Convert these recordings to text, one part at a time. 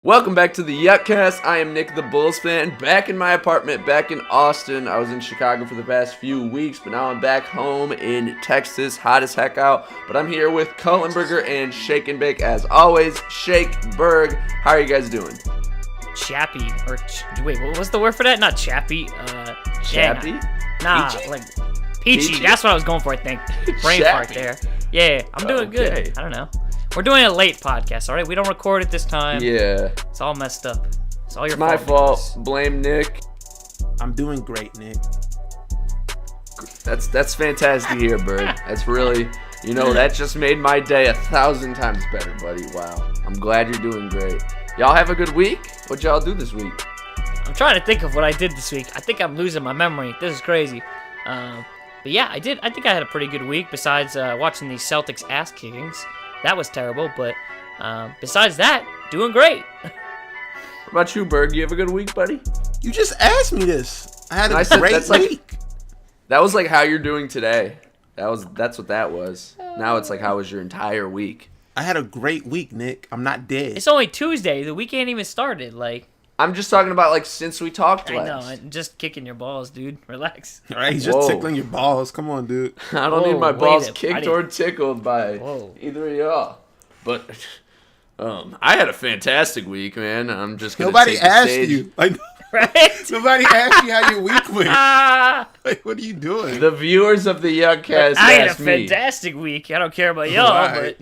Welcome back to the TheYuckCast. I am Nick the Bulls fan, back in my apartment, back in Austin. I was in Chicago for the past few weeks, but now I'm back home in Texas, hot as heck out. But I'm here with Cullenberger and Shake and Bake as always. Shake, Berg, how are you guys doing? Chappy, wait, what was the word for that? Not chappy, Chappy? Nah, Peachy? like peachy. That's what I was going for, I think. Brain fart there. Yeah, I'm doing good. I don't know. We're doing a late podcast, all right? We don't record it this time. Yeah. It's all messed up. It's all your fault. My fault. Because. Blame Nick. I'm doing great, Nick. That's fantastic to hear, Bird. That's really, that just made my day 1,000 times better, buddy. Wow. I'm glad you're doing great. Y'all have a good week? What'd y'all do this week? I'm trying to think of what I did this week. I think I'm losing my memory. This is crazy. But yeah, I did. I think I had a pretty good week besides watching the Celtics ass kickings. That was terrible, but besides that, doing great. What about you, Berg? You have a good week, buddy? You just asked me this. I had a great week. That was like how you're doing today. That's what that was. Now it's like how was your entire week? I had a great week, Nick. I'm not dead. It's only Tuesday. The week ain't even started. Like I'm just talking about like since we talked last. I know. I'm just kicking your balls, dude. Relax. All right, he's just tickling your balls. Come on, dude. I don't need my balls kicked or tickled by either of y'all. But I had a fantastic week, man. I'm just gonna nobody take the asked stage. you. Like right? Nobody asked you how your week went. Like, what are you doing? The viewers of the TheYuckCast I had a asked me. fantastic week. I don't care about y'all, but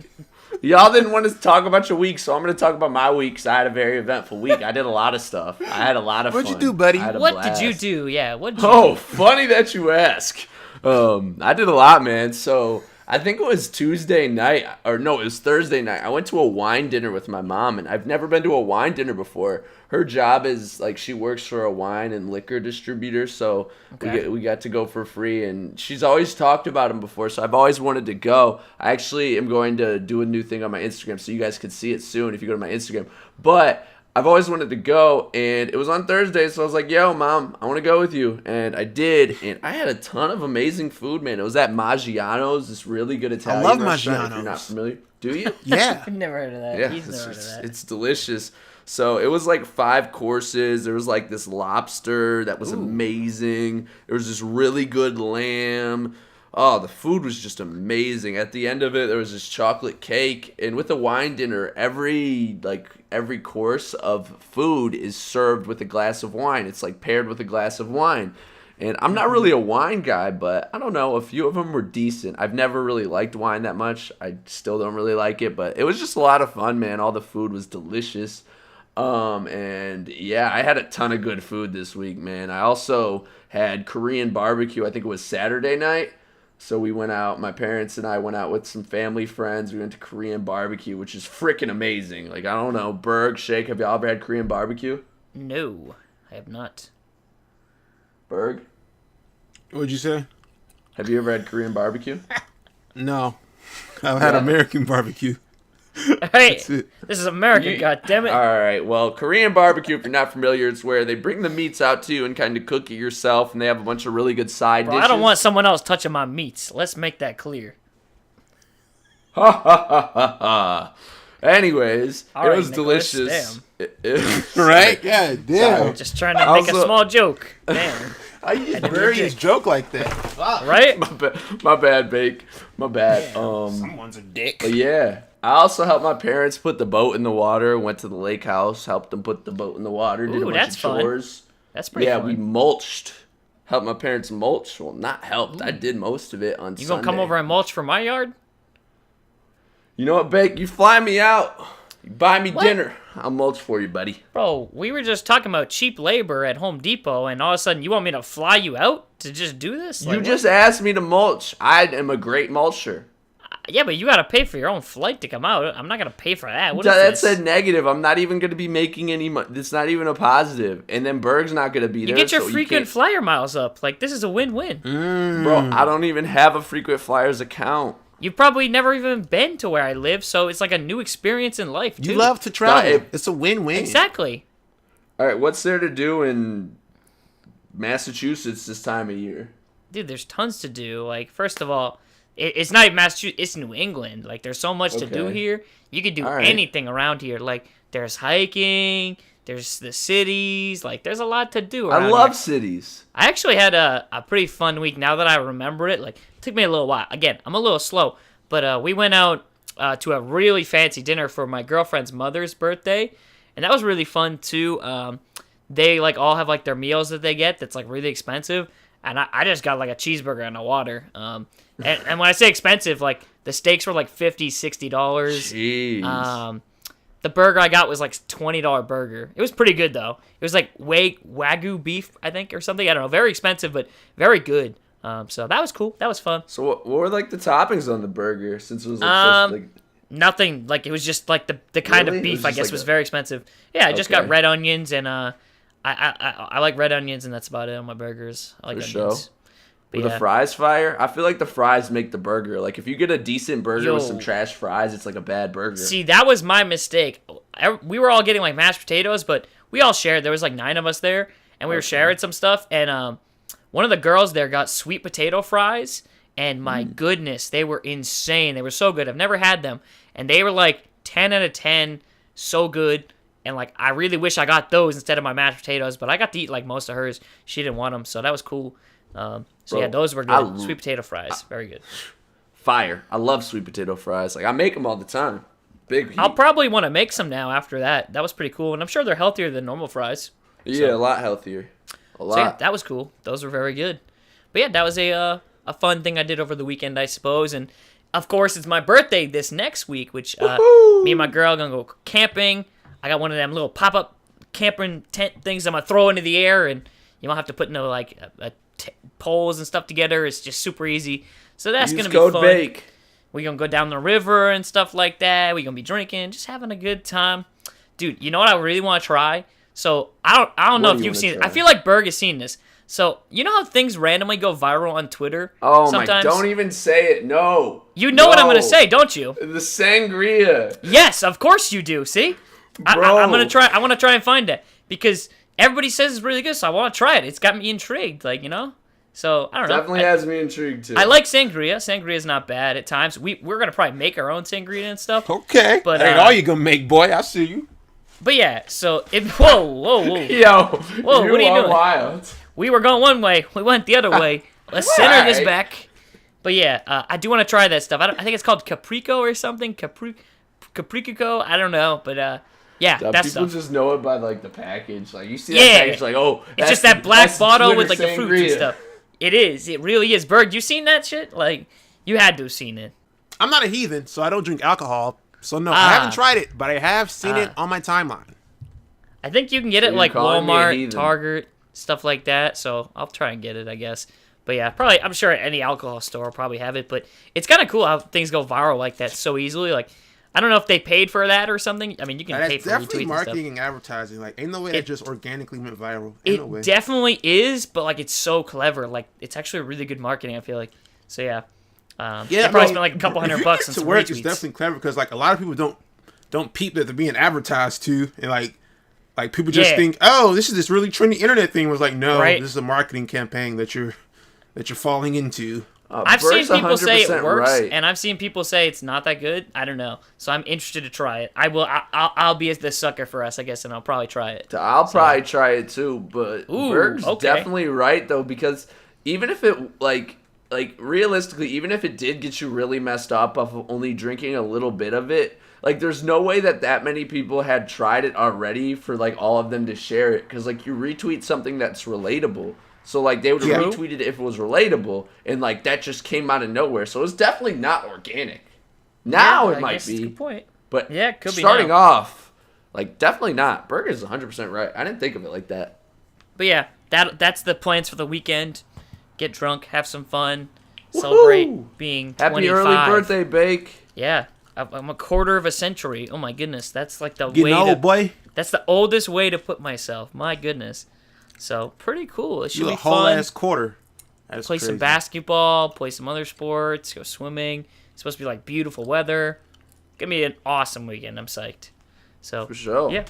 y'all didn't want to talk about your week, so I'm going to talk about my week because I had a very eventful week. I did a lot of stuff. I had a lot of fun. What'd you do, buddy? What did you do? Yeah, what did you do? Funny that you ask. I did a lot, man. So I think it was Tuesday night, or no, it was Thursday night. I went to a wine dinner with my mom, and I've never been to a wine dinner before. Her job is, like, she works for a wine and liquor distributor, so we got to go for free, and she's always talked about them before, so I've always wanted to go. I actually am going to do a new thing on my Instagram, so you guys can see it soon if you go to my Instagram, but I've always wanted to go, and it was on Thursday, so I was like, yo, Mom, I want to go with you, and I did, and I had a ton of amazing food, man. It was at Maggiano's, this really good Italian restaurant, if you're not familiar. Do you? Yeah. I've never heard of that. Yeah, He's never heard of that. It's delicious. So it was like 5 courses. There was like this lobster that was amazing. There was this really good lamb. Oh, the food was just amazing. At the end of it, there was this chocolate cake. And with a wine dinner, every course of food is served with a glass of wine. It's like paired with a glass of wine. And I'm not really a wine guy, but I don't know, a few of them were decent. I've never really liked wine that much. I still don't really like it, but it was just a lot of fun, man. All the food was delicious. And yeah, I had a ton of good food this week, man. I also had Korean barbecue. I think it was Saturday night. So we went out, my parents and I went out with some family friends. We went to Korean barbecue, which is freaking amazing. Like, I don't know, Berg, Shake, have y'all ever had Korean barbecue? No, I have not. Berg? What'd you say? Have you ever had Korean barbecue? No. I've had American barbecue. Hey, this is American, goddammit. All right, well, Korean barbecue, if you're not familiar, it's where they bring the meats out to you and kind of cook it yourself, and they have a bunch of really good side dishes. I don't want someone else touching my meats. Let's make that clear. Ha ha ha ha ha. Anyways, all it was delicious. Right? Yeah, damn. Just trying to make a small joke. Damn. I used to bury his joke like that. Wow. Right? My bad, Bake. My bad. Someone's a dick. But yeah. I also helped my parents put the boat in the water. Went to the lake house, helped them put the boat in the water. Did a bunch of chores. That's pretty fun. Yeah, we mulched. Helped my parents mulch. Well, not helped. I did most of it on Sunday. You gonna come over and mulch for my yard? You know what, Bake? You fly me out. You buy me dinner. I'll mulch for you, buddy. Bro, we were just talking about cheap labor at Home Depot, and all of a sudden you want me to fly you out to just do this? You just asked me to mulch. I am a great mulcher. Yeah, but you gotta pay for your own flight to come out. I'm not gonna pay for that. That's a negative. I'm not even gonna be making any money. It's not even a positive. And then Berg's not gonna be there. You get your frequent flyer miles up. Like, this is a win-win. Bro, I don't even have a frequent flyers account. You've probably never even been to where I live, so it's like a new experience in life, too. You love to travel. It's a win-win. Exactly. All right, what's there to do in Massachusetts this time of year? Dude, there's tons to do. Like, first of all, it's not even Massachusetts, it's New England. Like, there's so much to do here. You could do anything around here. Like, There's hiking. There's the cities. Like, there's a lot to do around I love here. cities. I actually had a pretty fun week. Now that I remember it, like, it took me a little while. Again, I'm a little slow, but we went out to a really fancy dinner for my girlfriend's mother's birthday, and that was really fun too. They like all have like their meals that they get that's like really expensive, and I just got like a cheeseburger and a water. And when I say expensive, like the steaks were like $50, $60. Jeez. The burger I got was like $20 burger. It was pretty good though. It was like Wagyu beef, I think, or something. I don't know. Very expensive, but very good. So that was cool. That was fun. So what were like the toppings on the burger? Since it was like, such, like nothing. Like it was just like the kind Really? of It was beef I just guess like was a- very expensive. Yeah, I just got Okay. red onions and I like red onions and that's about it on my burgers. I like For onions. sure. But Were the fries fire? I feel like the fries make the burger. Like if you get a decent burger with some Yo. trash fries, it's like a bad burger. See, that was my mistake. We were all getting like mashed potatoes, but we all shared. There was like 9 of us there, and we were sharing some stuff. And one of the girls there got sweet potato fries, and my goodness, they were insane. They were so good. I've never had them, and they were like 10 out of 10, so good. And like I really wish I got those instead of my mashed potatoes, but I got to eat like most of hers. She didn't want them, so that was cool. So Bro, yeah, those were I good. Sweet potato fries, very good. Fire. I love sweet potato fries. Like I make them all the time. Big heat. I'll probably want to make some now after that. That was pretty cool, and I'm sure they're healthier than normal fries. Yeah, a lot healthier. A lot. So yeah, that was cool. Those were very good. But yeah, that was a fun thing I did over the weekend, I suppose. And of course, it's my birthday this next week, which me and my girl are gonna go camping. I got one of them little pop-up camping tent things I'm gonna throw into the air, and you don't have to put no like poles and stuff together. It's just super easy. So that's Use gonna be code fun. BAKE. We're gonna go down the river and stuff like that. We're gonna be drinking, just having a good time. Dude, you know what I really want to try? So I don't know What if do you you've wanna seen it. try? I feel like Berg has seen this. So you know how things randomly go viral on Twitter? Oh sometimes? my! Don't even say it. No. You know what I'm gonna No. say, don't you? The sangria. Yes, of course you do. See, Bro. I'm gonna try. I want to try and find it because everybody says it's really good, so I want to try it. It's got me intrigued, like you know. So I don't know. Definitely has me intrigued too. I like sangria. Sangria is not bad at times. We're gonna probably make our own sangria and stuff. Okay. But, That ain't all you gonna make, boy. I see you. But yeah, so whoa. Yo. Whoa, you what are you doing? Wild. We were going one way. We went the other way. Let's center this Right. back. But yeah, I do want to try that stuff. I think it's called Caprico or something. Caprico. I don't know. But yeah, People that's stuff. just know it by like the package. Like you see Yeah. that package, like oh, It's just that black that's the bottle Twitter with like the fruits and sangria. stuff. It is. It really is. Berg, you seen that shit? Like, you had to have seen it. I'm not a heathen, so I don't drink alcohol. So no, I haven't tried it, but I have seen it on my timeline. I think you can get it you're like calling me a Walmart, heathen. Target, stuff like that. So I'll try and get it, I guess. But yeah, probably. I'm sure any alcohol store will probably have it. But it's kind of cool how things go viral like that so easily. Like, I don't know if they paid for that or something. I mean, you can pay That's for definitely retweets and stuff. marketing and advertising. Like, ain't no way that just organically went viral. Ain't no way. It definitely is, but like it's so clever. Like it's actually really good marketing. I feel like. So yeah. They probably no, spent like a couple $100 if you on get to some work, retweets. it's definitely clever because like a lot of people don't peep that they're being advertised to, and like people just Yeah. think, oh, this is this really trendy internet thing. Was like, no, Right. this is a marketing campaign that you're falling into. I've seen Bert's people say it 100% works, right. and I've seen people say it's not that good. I don't know, so I'm interested to try it. I will. I'll be the sucker for us, I guess, and I'll probably try it. I'll probably try it too, but Ooh, Berg's okay. definitely right though because even if it like realistically, even if it did get you really messed up of only drinking a little bit of it, like there's no way that many people had tried it already for like all of them to share it because like you retweet something that's relatable. So, like, they would have Yeah. retweeted it if it was relatable, and, like, that just came out of nowhere. So, it's definitely not organic. Now Yeah, it I might guess it's a be. good point. But Yeah, it could be starting now. off, like, definitely not. Burger's 100% right. I didn't think of it like that. But yeah, that's the plans for the weekend. Get drunk, have some fun, celebrate Woohoo! being Happy 25. early birthday, Bake. Yeah, I'm a quarter of a century. Oh my goodness, that's like the Getting way old, to. boy. That's the oldest way to put myself. My goodness. So pretty cool. It should You a be whole fun. ass quarter. That's Play crazy. some basketball, play some other sports, go swimming. It's supposed to be like beautiful weather. Give me an awesome weekend. I'm psyched. So For sure. yeah.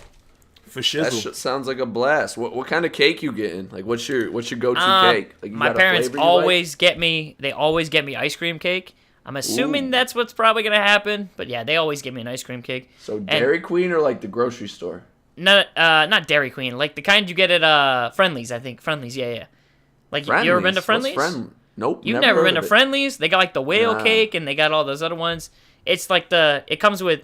For That shizzle. sounds like a blast. What kind of cake you getting? Like, what's your go-to cake? Like, you My got a parents flavor you like? always get me. They always get me ice cream cake. I'm assuming that's what's probably gonna happen. But yeah, they always give me an ice cream cake. So Dairy Queen or like the grocery store? No, not Dairy Queen, like the kind you get at Friendly's. I think Friendly's. Yeah. Like Friendly's? you ever been to What's Friendly's? Nope. You've never heard been to of it. Friendly's? They got like the whale Nah. cake, and they got all those other ones. It's like it comes with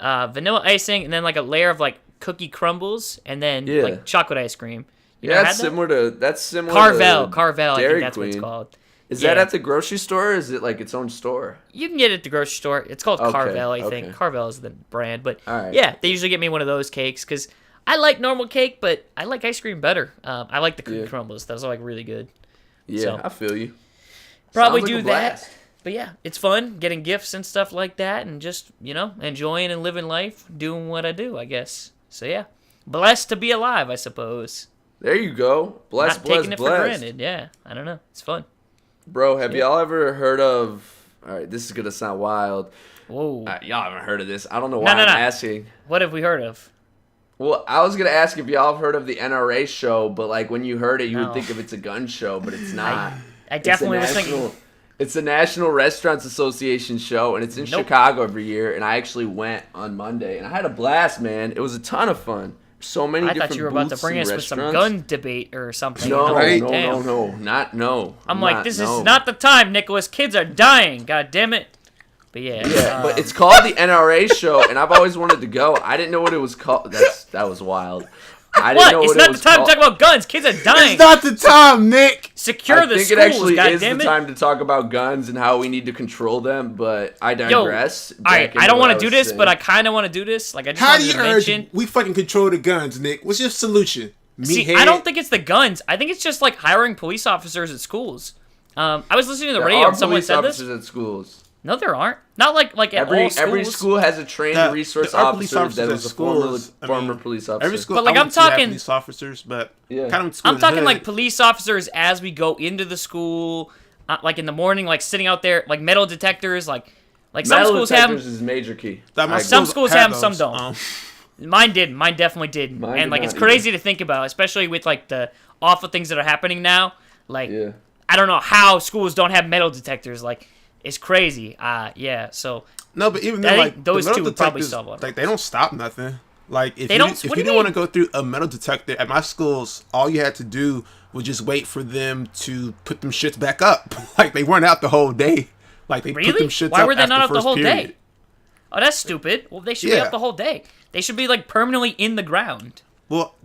vanilla icing, and then like a layer of like cookie crumbles, and then Yeah. like chocolate ice cream. You Yeah, never that's had that? similar Carvel, to Carvel. I Dairy think that's what it's Queen. called. Is Yeah. that at the grocery store or is it like its own store? You can get it at the grocery store. It's called Okay, Carvel, I think. okay. Carvel is the brand, but All right. yeah, they usually get me one of those cakes because I like normal cake, but I like ice cream better. I like the cookie Yeah. crumbles. Those are like really good. Yeah, So- I feel you. Probably Sounds like do a that. blast. But yeah, it's fun getting gifts and stuff like that, and just enjoying and living life, doing what I do, I guess. So yeah, blessed to be alive, I suppose. There you go. Blessed, Not blessed, taking it for blessed. granted. Yeah, I don't know. It's fun. Bro, have y'all ever heard of... All right, this is going to sound wild. Whoa. Y'all haven't heard of this. I don't know why No. I'm asking. What have we heard of? Well, I was going to ask if y'all have heard of the NRA show, but like when you heard it, you No. would think if it's a gun show, but it's not. I definitely was It's a thinking. national- It's the National Restaurants Association show, and it's in Nope. Chicago every year, and I actually went on Monday, and I had a blast, man. It was a ton of fun. So many I different thought you were about to booths bring and us with some restaurants. gun debate or something. No, Right? no. I'm like, this is not the time, Nicholas. Kids are dying. God damn it. But yeah. Yeah, but it's called the NRA show, and I've always wanted to go. I didn't know what it was called. That was wild. I didn't know What? It's what not it the was time called. to talk about guns. Kids are dying. It's not the time, Nick. Secure I the think schools. it actually God is the damn it. time to talk about guns and how we need to control them, but I digress. All right, Back I don't into what want to do was this, but saying. I kind of want to do this. Like, I just How wanted do you to urge mention. we fucking control the guns, Nick? What's your solution? See, I don't think it's the guns. I think it's just like hiring police officers at schools. I was listening to the There radio are and someone police said this. officers at schools. No, there aren't. Not like at all schools. Every school has a trained resource there are police officer that officers was at a former, schools. I former mean, police officer. Every school, But, like, I I'm wouldn't say have talking- police officers, but Yeah. kind of school I'm talking hood. like police officers as we go into the school, like in the morning, like sitting out there, like metal detectors, like some Metal schools have detectors is major key. That my some schools have them, some those. don't. Mine did. Mine definitely did. Mine and did like not it's crazy to think about, especially with like the awful things that are happening now. Like Yeah. I don't know how schools don't have metal detectors. Like it's crazy. Yeah. So No, but even I then, think like those the metal two would probably detectors, solve a lot of like they don't stop nothing. Like if They you don't? if What you do you didn't want mean? to go through a metal detector at my schools, all you had to do was just wait for them to put them shits back up. Like they weren't out the whole day. Like they put really, them shits why up were they after not up the first whole period. day? Oh, that's stupid. Well, they should be Yeah. up the whole day. They should be like permanently in the ground. Well,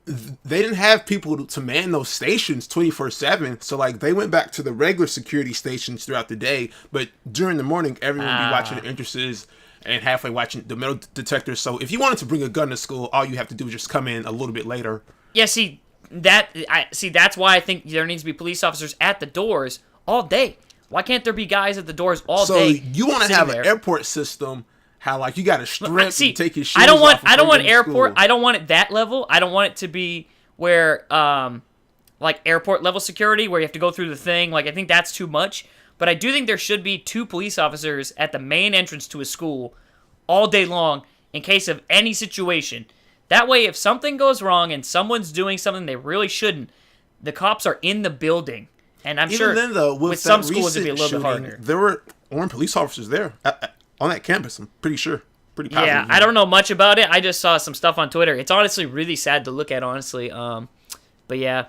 they didn't have people to man those stations 24/7, so like they went back to the regular security stations throughout the day. But during the morning, everyone would be watching the entrances and halfway watching the metal detectors. So if you wanted to bring a gun to school, all you have to do is just come in a little bit later. Yeah, see that's why I think there needs to be police officers at the doors all day. Why can't there be guys at the doors all So day? you want to sitting have there? an airport system? How like you got to strip See, and take your shoes I don't want off I don't before want you go to airport. school. I don't want it that level. I don't want it to be where like airport level security where you have to go through the thing. Like I think that's too much. But I do think there should be 2 police officers at the main entrance to a school all day long in case of any situation. That way, if something goes wrong and someone's doing something they really shouldn't, the cops are in the building. And I'm Even sure then, though, with some that schools it'd be a little recent bit shooting, harder. There were armed police officers there on that campus. I'm pretty sure. Pretty positive. Yeah, I don't know much about it. I just saw some stuff on Twitter. It's honestly really sad to look at, honestly. But yeah.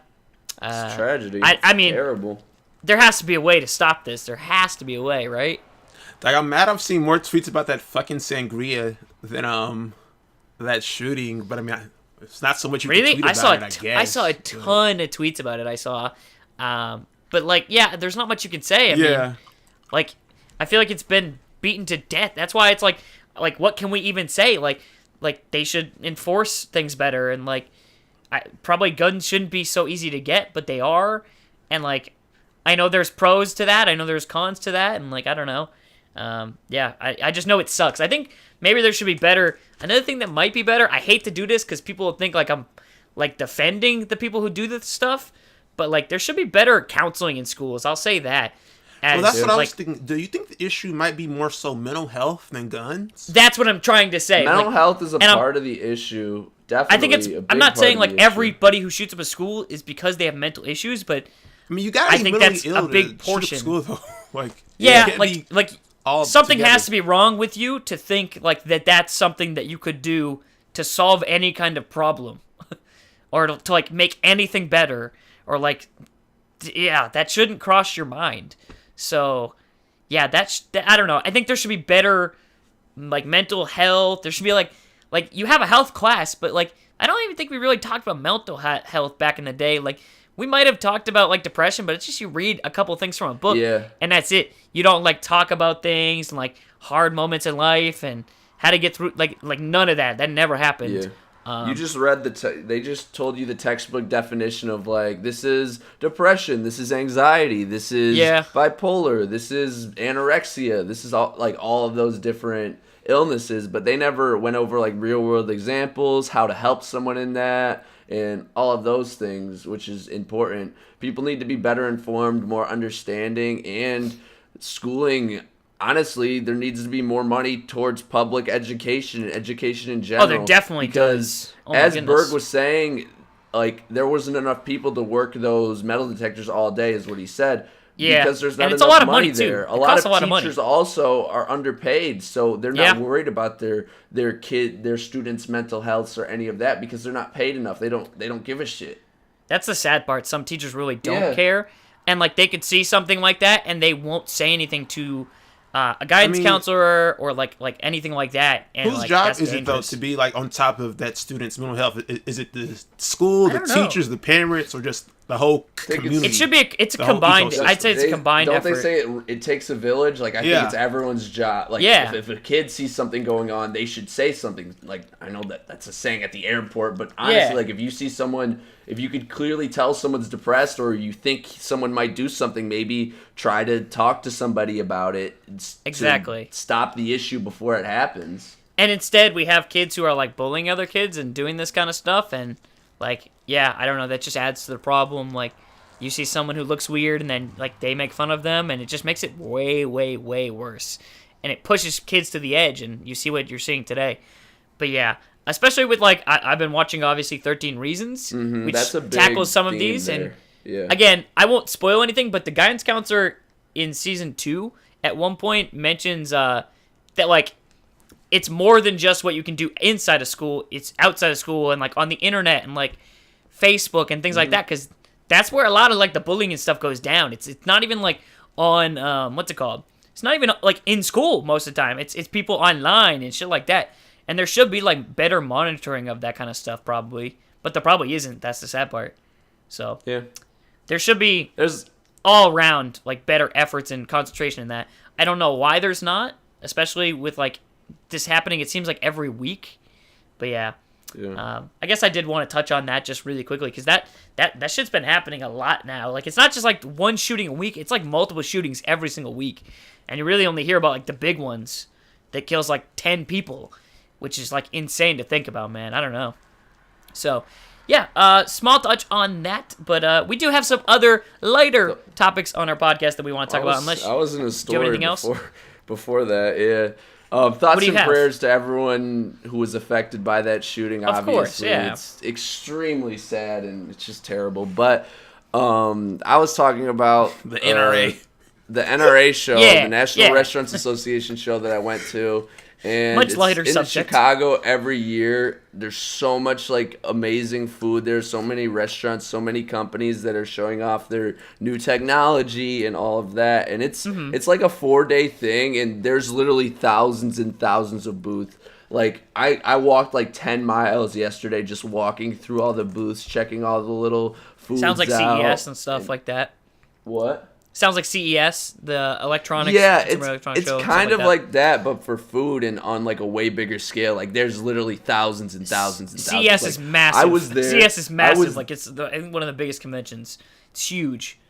It's tragedy. I mean, terrible. there has to be a way to stop this. There has to be a way, right? Like I'm mad. I've seen more tweets about that fucking sangria than that shooting. But I mean, it's not so much you can Really? tweet I about saw it. I guess. I saw a ton of tweets about it. I saw, but like, yeah, there's not much you can say. I Yeah. mean, like, I feel like it's been beaten to death. That's why it's like, what can we even say? Like they should enforce things better, and like, probably guns shouldn't be so easy to get, but they are, and like, I know there's pros to that. I know there's cons to that, and like, I don't know. Yeah, I just know it sucks. I think maybe there should be better. Another thing that might be better. I hate to do this because people will think like I'm like defending the people who do this stuff, but like there should be better counseling in schools. I'll say that. Well, that's what I was like, thinking. Do you think the issue might be more so mental health than guns? that's what I'm trying to say. Mental Like, health is a and I'm- part of the issue. Definitely. I think it's. a big I'm not part saying of like the issue. everybody who shoots up a school is because they have mental issues, but I mean, you gotta I be think mentally that's a ill big to shoot up portion. school, though. Like Yeah, it can't be like all something together. has to be wrong with you to think like that's something that you could do to solve any kind of problem, or to like make anything better, or like, yeah, that shouldn't cross your mind. So, yeah, I don't know. I think there should be better, like, mental health. There should be like you have a health class, but like I don't even think we really talked about mental health back in the day. Like, we might have talked about like depression, but it's just you read a couple things from a book, and that's it. You don't like talk about things and like hard moments in life and how to get through like none of that. That never happened. Yeah. You just read they just told you the textbook definition of like, this is depression, this is anxiety, this is bipolar, this is anorexia, this is all of those different illnesses, but they never went over like real world examples, how to help someone in that, and all of those things, which is important. People need to be better informed, more understanding, and schooling. Honestly, there needs to be more money towards public education and education in general. Oh, there definitely does. As Berg was saying, like, there wasn't enough people to work those metal detectors all day, is what he said. Yeah, because there's not and it's enough a lot of money money there. too. A lot of money. teachers also are underpaid, so they're not worried about their students' mental health or any of that because they're not paid enough. They don't give a shit. That's the sad part. Some teachers really don't care, and like they could see something like that and they won't say anything to a guidance counselor or like anything like that. And whose like, job that's is dangerous. it though to be like on top of that student's mental health? Is it the school, the teachers, the parents, or just the whole community? It should be. It's a combined. I'd say it's a combined effort. Don't they say it takes a village? Like I think it's everyone's job. Like if a kid sees something going on, they should say something. Like I know that's a saying at the airport, but honestly, like if you see someone, if you could clearly tell someone's depressed or you think someone might do something, maybe try to talk to somebody about it. Exactly. To stop the issue before it happens. And instead, we have kids who are like bullying other kids and doing this kind of stuff, and like, yeah, I don't know, that just adds to the problem. Like, you see someone who looks weird, and then like they make fun of them, and it just makes it way, way, way worse. And it pushes kids to the edge, and you see what you're seeing today. But yeah, especially with like, I've been watching obviously 13 Reasons, which tackles some of these. There. And again, I won't spoil anything, but the guidance counselor in season 2 at one point mentions that like it's more than just what you can do inside of school. It's outside of school and like on the internet and like Facebook and things like that, because that's where a lot of like the bullying and stuff goes down. It's not even like on what's it called? It's not even like in school most of the time. It's people online and shit like that. And there should be like better monitoring of that kind of stuff probably, but there probably isn't. That's the sad part. So there should be all around like better efforts and concentration in that. I don't know why there's not, especially with like this happening. It seems like every week, but I guess I did want to touch on that just really quickly because that shit's been happening a lot now. Like it's not just like one shooting a week; it's like multiple shootings every single week, and you really only hear about like the big ones that kills like 10 people, which is like insane to think about, man. I don't know. So. Yeah, small touch on that, but we do have some other lighter topics on our podcast that we want to talk about. Unless I was in a story do you have anything else? Before that, thoughts and prayers to everyone who was affected by that shooting. Of obviously, course, yeah. It's extremely sad and it's just terrible. But I was talking about the NRA, the NRA show, the National Restaurants Association show that I went to. And much lighter in subject. Chicago every year. There's so much like amazing food. There's so many restaurants, so many companies that are showing off their new technology and all of that. And it's like a 4-day thing, and there's literally thousands and thousands of booths. Like I walked like 10 miles yesterday just walking through all the booths, checking all the little foods. Sounds like out. CES and stuff like that. What? Sounds like CES, the electronics. Yeah, it's show, kind of like that, but for food and on like a way bigger scale. Like there's literally thousands and thousands and thousands. CES is massive. I was there. CES is massive. Like it's one of the biggest conventions. It's huge.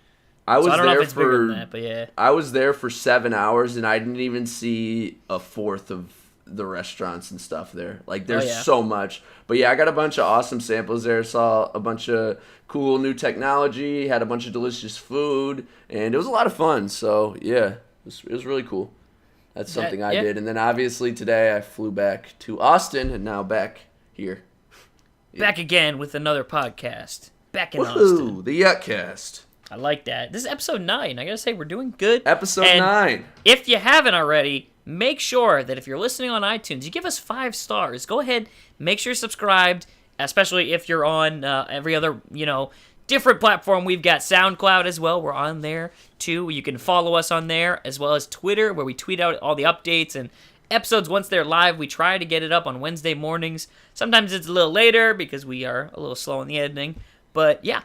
I don't know if it's bigger than that, but yeah. I was there for 7 hours and I didn't even see a fourth of the restaurants and stuff there. Like there's so much. But yeah, I got a bunch of awesome samples there. Saw a bunch of cool new technology, had a bunch of delicious food, and it was a lot of fun. So yeah, it was really cool. That's something I did. And then obviously today I flew back to Austin and now back here. Back again with another podcast. Back in Austin. The TheYuckCast. I like that. This is episode 9. I gotta say, we're doing good. Episode And 9. If you haven't already, make sure that if you're listening on iTunes, you give us 5 stars. Go ahead, make sure you're subscribed, especially if you're on every other, different platform. We've got SoundCloud as well. We're on there, too. You can follow us on there, as well as Twitter, where we tweet out all the updates and episodes once they're live. We try to get it up on Wednesday mornings. Sometimes it's a little later because we are a little slow in the editing. But, yeah.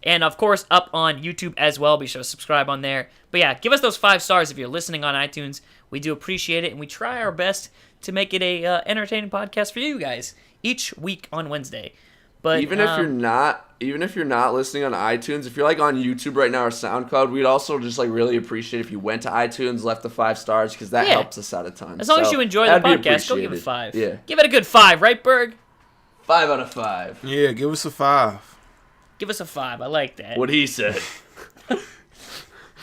And, of course, up on YouTube as well. Be sure to subscribe on there. But, yeah, give us those 5 stars if you're listening on iTunes. We do appreciate it, and we try our best to make it a entertaining podcast for you guys each week on Wednesday. But even if you're not listening on iTunes, if you're like on YouTube right now or SoundCloud, we'd also just like really appreciate if you went to iTunes, left the 5 stars, because that helps us out a ton. As long as you enjoy the podcast, go give it 5. Yeah, give it a good 5, right, Berg? 5 out of 5. Yeah, give us a 5. Give us a 5. I like that. What he said.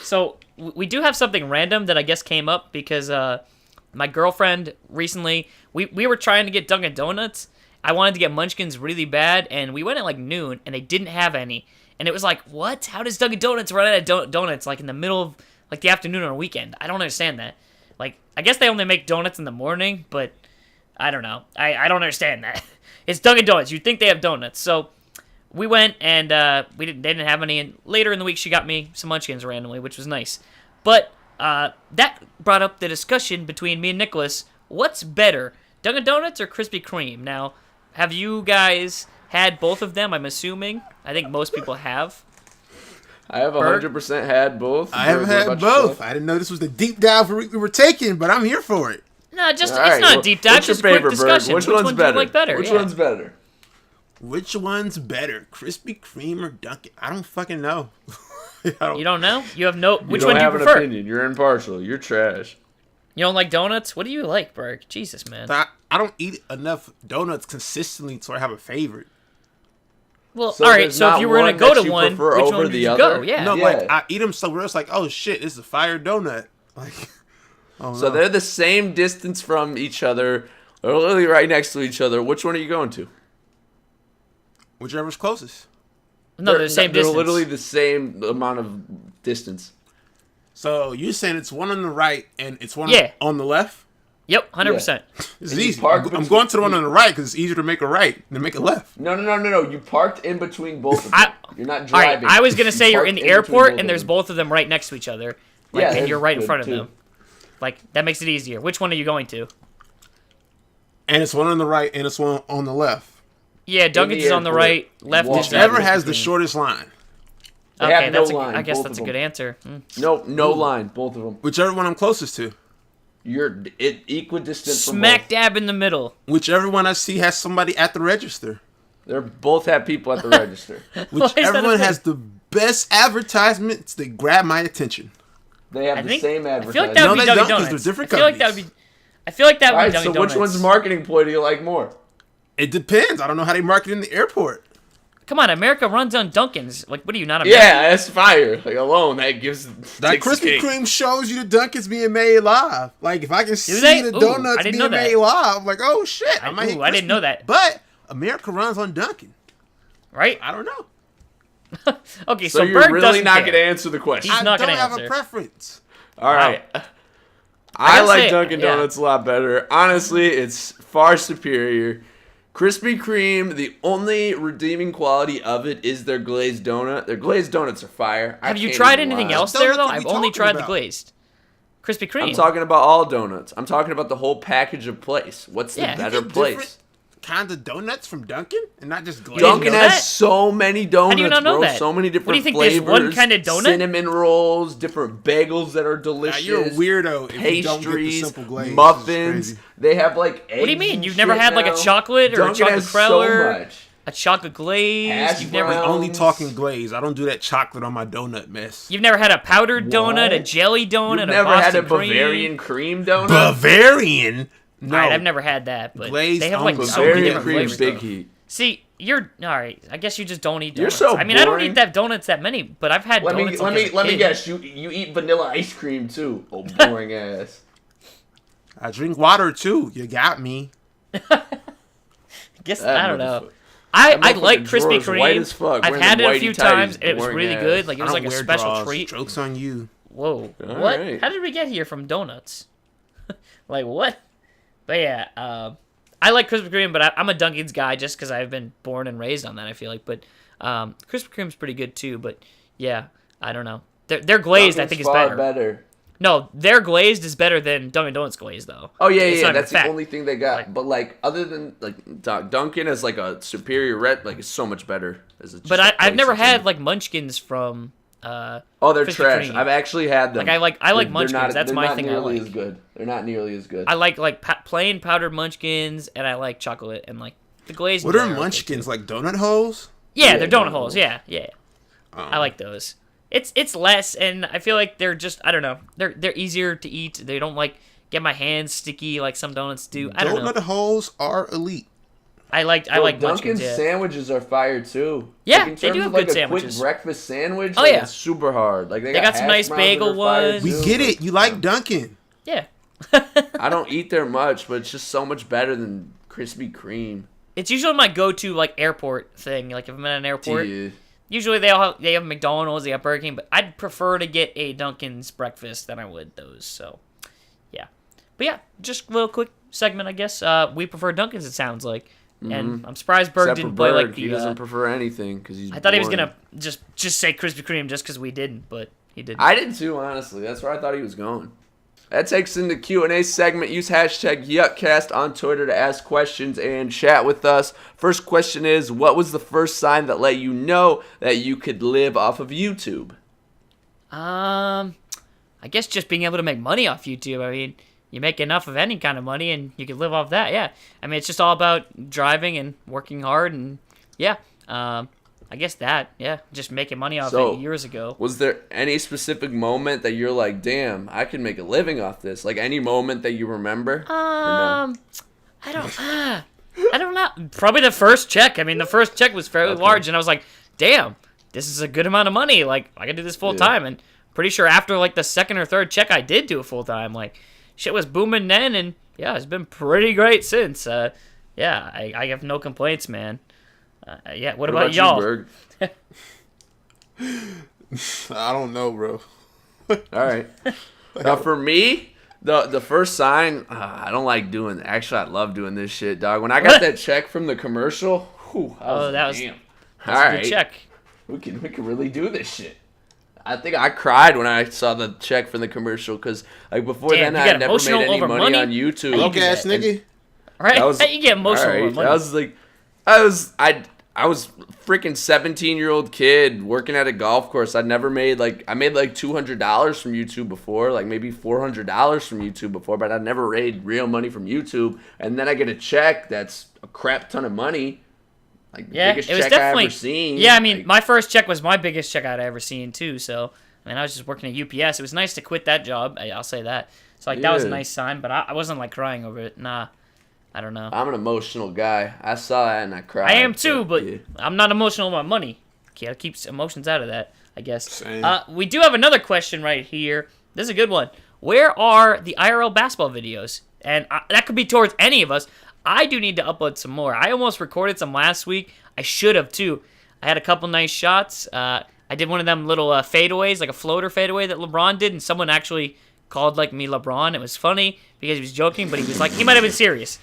So we do have something random that I guess came up because my girlfriend recently we were trying to get Dunkin' Donuts. I wanted to get Munchkins really bad, and we went at like noon, and they didn't have any. And it was like, what? How does Dunkin' Donuts run out of donuts like in the middle of like the afternoon on a weekend? I don't understand that. Like, I guess they only make donuts in the morning, but I don't know. I don't understand that. It's Dunkin' Donuts. You'd think they have donuts. So we went, and they didn't have any. And later in the week, she got me some Munchkins randomly, which was nice. But that brought up the discussion between me and Nicholas. What's better, Dunkin' Donuts or Krispy Kreme? Now, have you guys had both of them? I'm assuming. I think most people have. I have 100% had both. I haven't had both. I didn't know this was the deep dive we were taking, but I'm here for it. No, it's not a deep dive. Just a quick discussion. Which one's better? Do you like better? Which one's better? Which one's better, Krispy Kreme or Dunkin'? I don't fucking know. You don't know? You have no. Which you one do you have prefer? An opinion. You're impartial. You're trash. You don't like donuts? What do you like, Berg? Jesus, man. I don't eat enough donuts consistently so I have a favorite. Well, all right. So if you were gonna go to one, which one would you go? Yeah. No, like I eat them somewhere else. Like, oh shit, this is a fire donut. Like, so they're the same distance from each other, or literally right next to each other. Which one are you going to? Whichever's closest. No, they're the same distance. They're literally the same amount of distance. So you're saying it's one on the right and it's one on the left? Yep, 100%. It's easy. I'm going to the one on the right because it's easier to make a right than make a left. No. You parked in between both of them. You're not driving. I was going to say you're in the airport and there's both of them right next to each other. Like, and you're right in front of them. Like, that makes it easier. Which one are you going to? And it's one on the right and it's one on the left. Yeah, Dunkin's is on the right, left is whichever has the shortest line. Okay, I guess that's a good answer. No line, both of them. Whichever one I'm closest to. You're equidistant from smack dab in the middle. Whichever one I see has somebody at the register. They both have people at the register. Whichever one has the best advertisements, they grab my attention. They have the same advertisement. I feel like that would be Dunkin' Donuts. They're different companies. I feel like that would be Dunkin' Donuts. So which one's marketing ploy do you like more? It depends. I don't know how they market in the airport. Come on, America runs on Dunkin's. Like, what are you, not American? Yeah, that's fire. Like, alone, that gives... That Krispy Kreme shows you the Dunkin's being made live. Like, if I can see the donuts being made live, I'm like, oh, shit. I didn't know that. But America runs on Dunkin'. Right? I don't know. Okay, so you're Berg really not going to answer the question. He's not going to answer. I don't have a preference. All right. I like Dunkin' Donuts a lot better. Honestly, it's far superior. Krispy Kreme, the only redeeming quality of it is their glazed donut. Their glazed donuts are fire. Have you tried anything else there, though? I've only tried the glazed. Krispy Kreme. I'm talking about all donuts. I'm talking about the whole package of place. What's the better place? Kinds of donuts from Dunkin' and not just glazed. Dunkin' has so many donuts, How do you not know bro. That? So many different what do you think, flavors. There's one kind of donut? Cinnamon rolls, different bagels that are delicious. You're a weirdo if pastries, you don't get the simple glaze. Muffins. They have like eggs. What do you mean? You've never had like a chocolate or Dunkin' a chocolate Kreller? So much. A chocolate glaze? You've never only talking glaze. I don't do that chocolate on my donut mess. You've never had a powdered donut, a jelly donut, You've never had a Boston Bavarian cream donut? Bavarian? No. All right, I've never had that, but glazed they have like so many different flavors. Big heat. See, you're all right. I guess you just don't eat donuts. You're so I mean, I don't eat that donuts that many, but I've had donuts. Let me guess. You eat vanilla ice cream too. Oh, boring ass. I drink water too. You got me. I don't know. I like Krispy Kreme. White as Kreme. fuck. I've had it a few times, and it was really good. Like, it was like a special treat. Joke's on you. Whoa. All What? right. How did we get here from donuts? Like, what? But yeah, I like Krispy Kreme, but I'm a Dunkin's guy just because I've been born and raised on that, I feel like. But Krispy Kreme's pretty good, too. But, yeah, I don't know. Their glazed, I think, is better. No, their glazed is better than Dunkin' Donuts glazed, though. Oh, yeah. That's the only thing they got. Like, but, like, other than, like, Dunkin' is, like, a superior red, like, it's so much better. But I've never had, like, Munchkins from... they're Krispy trash. Kreme. I've actually had them. Like, I like Munchkins. That's my thing I like. As good. They're not nearly as good. I like plain powdered Munchkins, and I like chocolate, and, like, the glazed... What are Munchkins, like donut holes? Yeah, they're donut holes, yeah. I like those. It's less, and I feel like they're just, I don't know, they're easier to eat. They don't, like, get my hands sticky like some donuts do. I don't know. Donut holes are elite. I like Dunkin's Munchkins, yeah. sandwiches are fire too. Yeah, like, they do have like good sandwiches. Quick breakfast sandwich. Oh, yeah. It's super hard. Like they got some nice bagel ones. We get it. You like Dunkin'. Yeah. I don't eat there much, but it's just so much better than Krispy Kreme. It's usually my go-to, like, airport thing. Like, if I'm at an airport, Yeah. usually they have McDonald's, they have Burger King, but I'd prefer to get a Dunkin's breakfast than I would those. So, yeah. But yeah, just a little quick segment, I guess. We prefer Dunkin's, it sounds like. And I'm surprised Berg didn't play like the... He doesn't prefer anything because he's I thought boring. he was going to just say Krispy Kreme just because we didn't, but he didn't. I did too, honestly. That's where I thought he was going. That takes into Q&A segment. Use hashtag TheYuckCast on Twitter to ask questions and chat with us. First question is, what was the first sign that let you know that you could live off of YouTube? I guess just being able to make money off YouTube. I mean, you make enough of any kind of money and you can live off that, yeah. I mean, it's just all about driving and working hard and, yeah. I guess that, yeah, just making money off it years ago. Was there any specific moment that you're like, damn, I could make a living off this? Like any moment that you remember? No? I don't know. Probably the first check. I mean, the first check was fairly large, and I was like, damn, this is a good amount of money. Like, I can do this full time. And pretty sure after like the second or third check, I did do it full time. Like, shit was booming then, and yeah, it's been pretty great since. Yeah, I have no complaints, man. Yeah, what about y'all? You, Berg? I don't know, bro. All right. Now, for me, the first sign, I don't like doing. Actually, I love doing this shit, dog. When I got that check from the commercial, that was damn. All right. A good check. We can really do this shit. I think I cried when I saw the check from the commercial because like before then I had never made any money on YouTube. Broke ass nigga. Right? How you get emotional over money? I was freaking 17-year-old kid working at a golf course. I made like $200 from YouTube before, like maybe $400 from YouTube before, but I never made real money from YouTube. And then I get a check that's a crap ton of money. Like the biggest it was check definitely, I ever seen. Yeah, I mean, my first check was my biggest check I'd ever seen too. So, I mean, I was just working at UPS. It was nice to quit that job. I'll say that. So, like, that was a nice sign, but I wasn't like crying over it. Nah. I don't know. I'm an emotional guy. I saw that and I cried. I am too, but I'm not emotional about money. Can't keep emotions out of that, I guess. Same. We do have another question right here. This is a good one. Where are the IRL basketball videos? And that could be towards any of us. I do need to upload some more. I almost recorded some last week. I should have too. I had a couple nice shots. I did one of them little fadeaways, like a floater fadeaway that LeBron did, and someone actually called like me LeBron. It was funny because he was joking, but he was like, he might have been serious.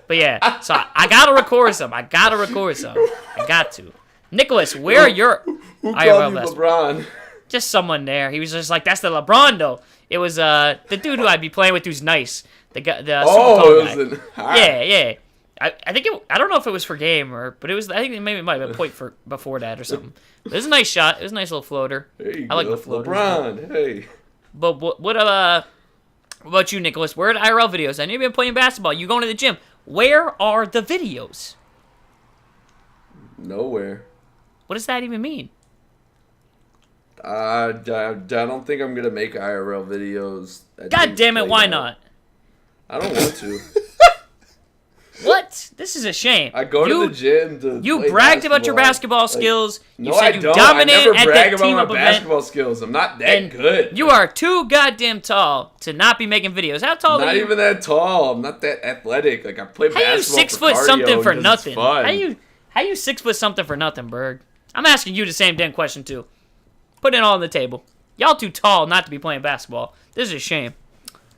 But yeah, so I gotta record some. I got to. Nicholas, where are your Who IRL called you basketball? LeBron? Just someone there. He was just like, that's the LeBron though. It was the dude who I'd be playing with who's nice. The guy, the super tall guy. Yeah. I think I don't know if it was for game but it was. I think maybe it might have been a point for before that or something. But it was a nice shot. It was a nice little floater. I like the floaters. LeBron, hey. But what about you, Nicholas? Where are the IRL videos? I know you've been playing basketball. You going to the gym. Where are the videos? Nowhere. What does that even mean? I don't think I'm gonna make IRL videos. God damn it! Why not? I don't want to. What? This is a shame. I go to the gym to You play bragged basketball. about your basketball skills. No, you said you don't. dominated I never at brag that about team-up my event. basketball skills. I'm not that good. You are too goddamn tall to not be making videos. How tall are you? Not even that tall. I'm not that athletic. Like I play basketball. How you 6 for foot cardio something for because nothing? it's fun. How How you 6 foot something for nothing, Berg? I'm asking you the same damn question too. Put it all on the table. Y'all too tall not to be playing basketball. This is a shame.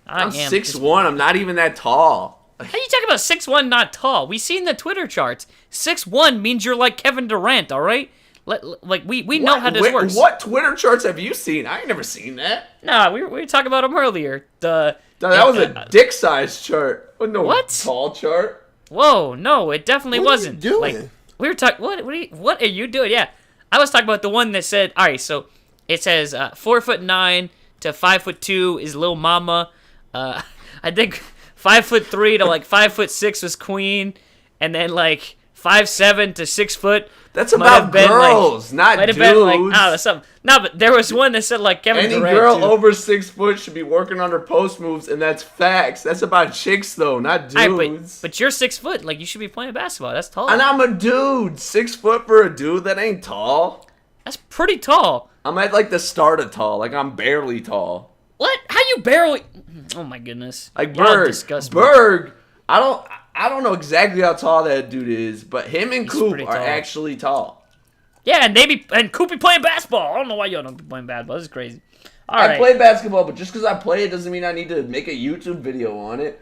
I'm 6'1". I'm not even that tall. How you talking about 6'1" not tall? We seen the Twitter charts. 6'1" means you're like Kevin Durant, all right? Like we know how this works. What Twitter charts have you seen? I ain't never seen that. Nah, we were talking about them earlier. That was a dick size chart. No what? Tall chart. Whoa, no, it definitely wasn't. What are you doing? Like we were talking. What are you doing? Yeah, I was talking about the one that said. All right, so it says 4'9" to 5'2" is Lil Mama. I think 5'3" to like 5'6" was Queen, and then like 5'7" to 6 foot. That's about girls, not dudes. Been like, I don't know, something. No, but there was one that said like Kevin Durant. Any girl too. over 6 foot should be working on her post moves, and that's facts. That's about chicks though, not dudes. But you're 6 foot. Like you should be playing basketball. That's tall. And I'm a dude. 6 foot for a dude, that ain't tall. That's pretty tall. I'm at like the start of tall. Like I'm barely tall. What? How you barely? Oh my goodness. Like Y'all Berg. I don't know exactly how tall that dude is, but him and Coop are actually tall. Yeah, and Coop be playing basketball. I don't know why y'all don't be playing basketball. This is crazy. I play basketball, but just because I play it doesn't mean I need to make a YouTube video on it.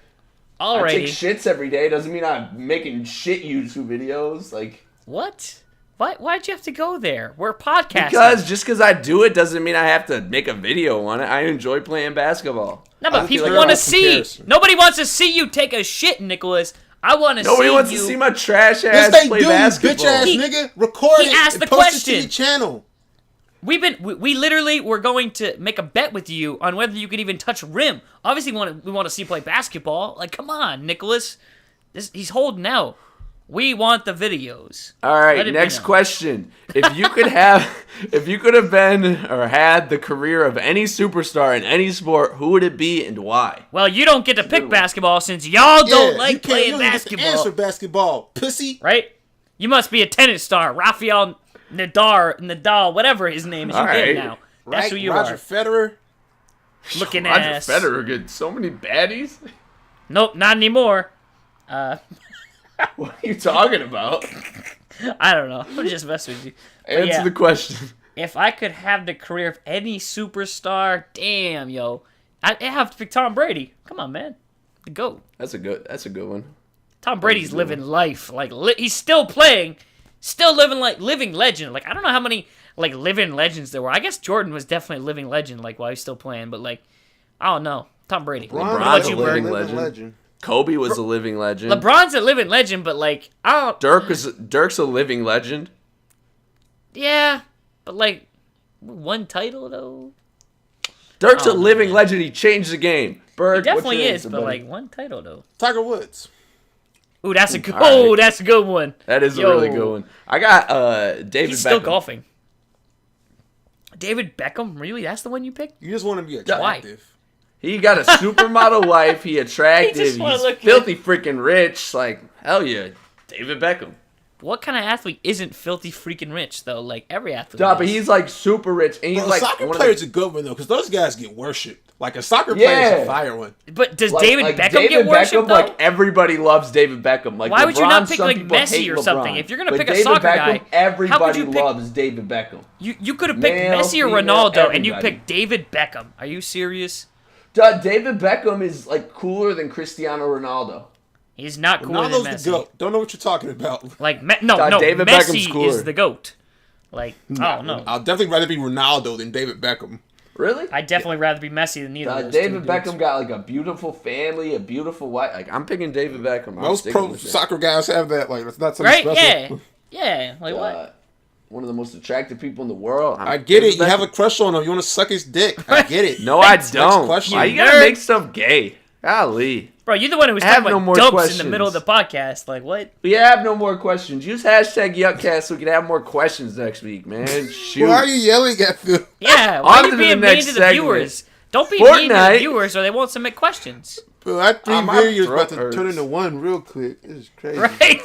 Alrighty. I take shits every day. Doesn't mean I'm making shit YouTube videos. Like what? Why'd you have to go there? We're podcasting. Because just because I do it doesn't mean I have to make a video on it. I enjoy playing basketball. No, but people want to see. Nobody wants to see you take a shit, Nicholas. I want to see you. Nobody wants to see my trash ass yes, they play do, basketball. Bitch ass nigga. Record it asked and the post question. it to the channel. We literally were going to make a bet with you on whether you could even touch rim. Obviously, we want to see you play basketball. Like, come on, Nicholas. He's holding out. We want the videos. All right, next question. If you could have been or had the career of any superstar in any sport, who would it be and why? Well, you don't get to pick basketball since y'all don't like playing basketball. You answer basketball, pussy. Right? You must be a tennis star, Rafael Nadal, whatever his name is. You get it now. That's who you Roger are. Federer. Looking Roger ass. Federer gets so many baddies. Nope, not anymore. What are you talking about? I don't know. I'm just messing with you. Answer the question. If I could have the career of any superstar, damn, yo, I'd have to pick Tom Brady. Come on, man, the GOAT. That's a good one. Tom Brady's living life. Like he's still playing, still living legend. Like I don't know how many like living legends there were. I guess Jordan was definitely a living legend. Like while he's still playing, but like I don't know. Tom Brady. LeBron's a living legend. Kobe was a living legend. LeBron's a living legend, but like I don't. Dirk's a living legend. Yeah, but like one title though. Dirk's a living legend. He changed the game. Berg, he definitely is, but like one title though. Tiger Woods. Ooh, that's a good. That's a good one. That is a really good one. I got David. He's Beckham. still golfing. David Beckham, really? That's the one you picked? You just want to be attractive. Why? He got a supermodel wife. He attractive. He's filthy freaking rich. Like hell yeah, David Beckham. What kind of athlete isn't filthy freaking rich though? Like every athlete. Nah, but he's like super rich. And he's like soccer player's a good one though, because those guys get worshipped. Like a soccer player's a fire one. But does David Beckham get worshipped though? Like everybody loves David Beckham. Like why would you not LeBron, pick like Messi or something? If you're gonna pick a David soccer Beckham, guy, everybody loves David Beckham. You could have picked Messi or Ronaldo, and you picked David Beckham. Are you serious? David Beckham is like cooler than Cristiano Ronaldo. He's not cooler than Messi. The GOAT. Don't know what you're talking about. Like David Messi Beckham's cooler. is the GOAT. Like I don't know. I'll definitely rather be Ronaldo than David Beckham. Really? I'd definitely rather be Messi than either of those David two Beckham dudes. got like a beautiful family, a beautiful wife. Like I'm picking David Beckham. Most pro soccer guys have that. Like it's not something special. Right? Yeah. Like what? One of the most attractive people in the world. I get it. You have a crush on him. You want to suck his dick. I get it. No, I don't. Question. Why you gotta make stuff gay? Golly. Bro, you're the one who was talking about dumps in the middle of the podcast. Like, what? We have no more questions. Use hashtag TheYuckCast so we can have more questions next week, man. Shoot. Why are you yelling at Phil? Yeah, why are you being mean to the viewers? Don't be mean to the viewers or they won't submit questions. Bro, that 3 videos about to turn into 1 real quick. This is crazy. Right?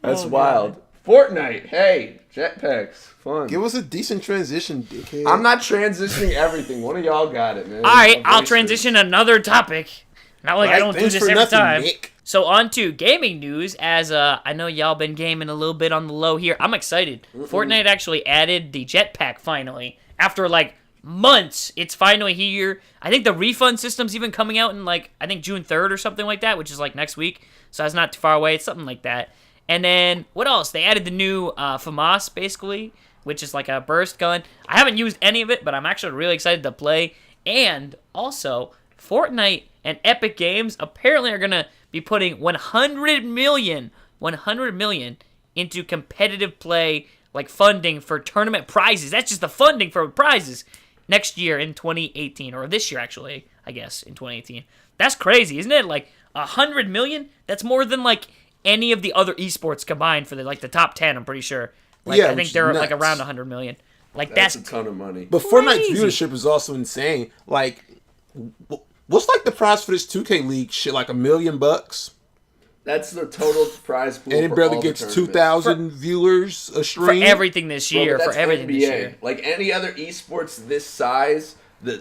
That's wild. Fortnite. Hey, jetpacks. Fun. Give us a decent transition, dickhead. I'm not transitioning everything. One of y'all got it, man. All right, I'll transition another topic. Not like I don't do this every time. Nick. So on to gaming news, as I know y'all been gaming a little bit on the low here. I'm excited. Fortnite actually added the jetpack finally. After like months, it's finally here. I think the refund system's even coming out in like, I think June 3rd or something like that, which is like next week. So that's not too far away. It's something like that. And then, what else? They added the new FAMAS, basically, which is like a burst gun. I haven't used any of it, but I'm actually really excited to play. And also, Fortnite and Epic Games apparently are going to be putting 100 million into competitive play, like funding for tournament prizes. That's just the funding for prizes next year in 2018, or this year actually, I guess, in 2018. That's crazy, isn't it? Like 100 million? That's more than like any of the other esports combined for the top 10, I'm pretty sure. Like, yeah, I think they're like around 100 million. Like that's a ton of money. But Fortnite's viewership is also insane. Like, what's like the prize for this 2K League shit? Like $1 million? That's the total prize pool. And it barely gets 2,000 viewers a stream for everything this year. Bro, for everything NBA. this year. Like any other esports this size,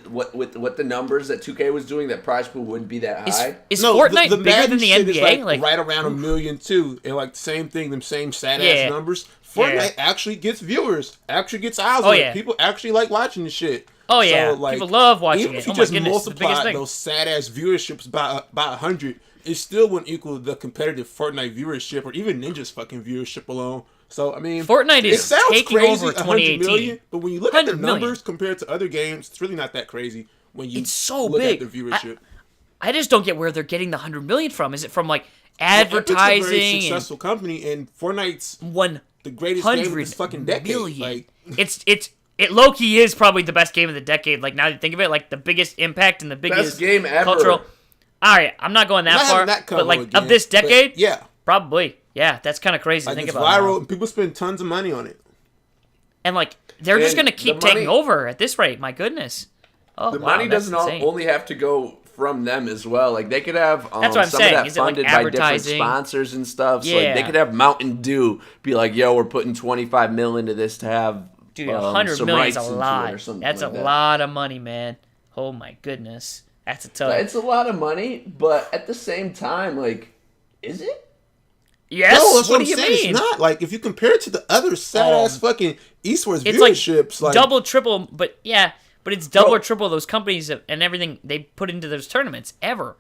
what the numbers that 2K was doing, that prize pool wouldn't be that high. Is Fortnite the bigger than the shit NBA? Is like right around 1 million too, and like the same thing, them same sad ass numbers. Fortnite actually gets viewers, actually gets eyes on it. People actually like watching the shit. Oh yeah, so, like, people love watching even it. If you just multiply those sad ass viewerships by 100, it still wouldn't equal the competitive Fortnite viewership or even Ninja's fucking viewership alone. So I mean, Fortnite is taking crazy, over 2018. Million, but when you look at the numbers compared to other games, it's really not that crazy. When you look at the viewership, I just don't get where they're getting the 100 million from. Is it from like advertising? Epic's a very successful company, and Fortnite's the greatest game of this fucking decade. Like, it low key is probably the best game of the decade. Like now that you think of it, like the biggest impact and the biggest best game ever. Cultural. All right, I'm not going that far, but like again, of this decade, probably. Yeah, that's kind of crazy to think about. It's viral, and people spend tons of money on it. And like they're just gonna keep taking over at this rate. My goodness. Oh, the money doesn't only have to go from them as well. Like they could have some of that funded by different sponsors and stuff. So like, they could have Mountain Dew be like, "Yo, we're putting 25 $million into this to have." Dude, 100 million is a lot. That's a lot of money, man. Oh my goodness, that's a tough. It's a lot of money, but at the same time, like, is it? Yes. No, that's what do you saying. mean? It's not. Like if you compare it to the other sad ass fucking esports it's viewerships, like double, triple, but yeah. But it's double or triple those companies and everything they put into those tournaments ever.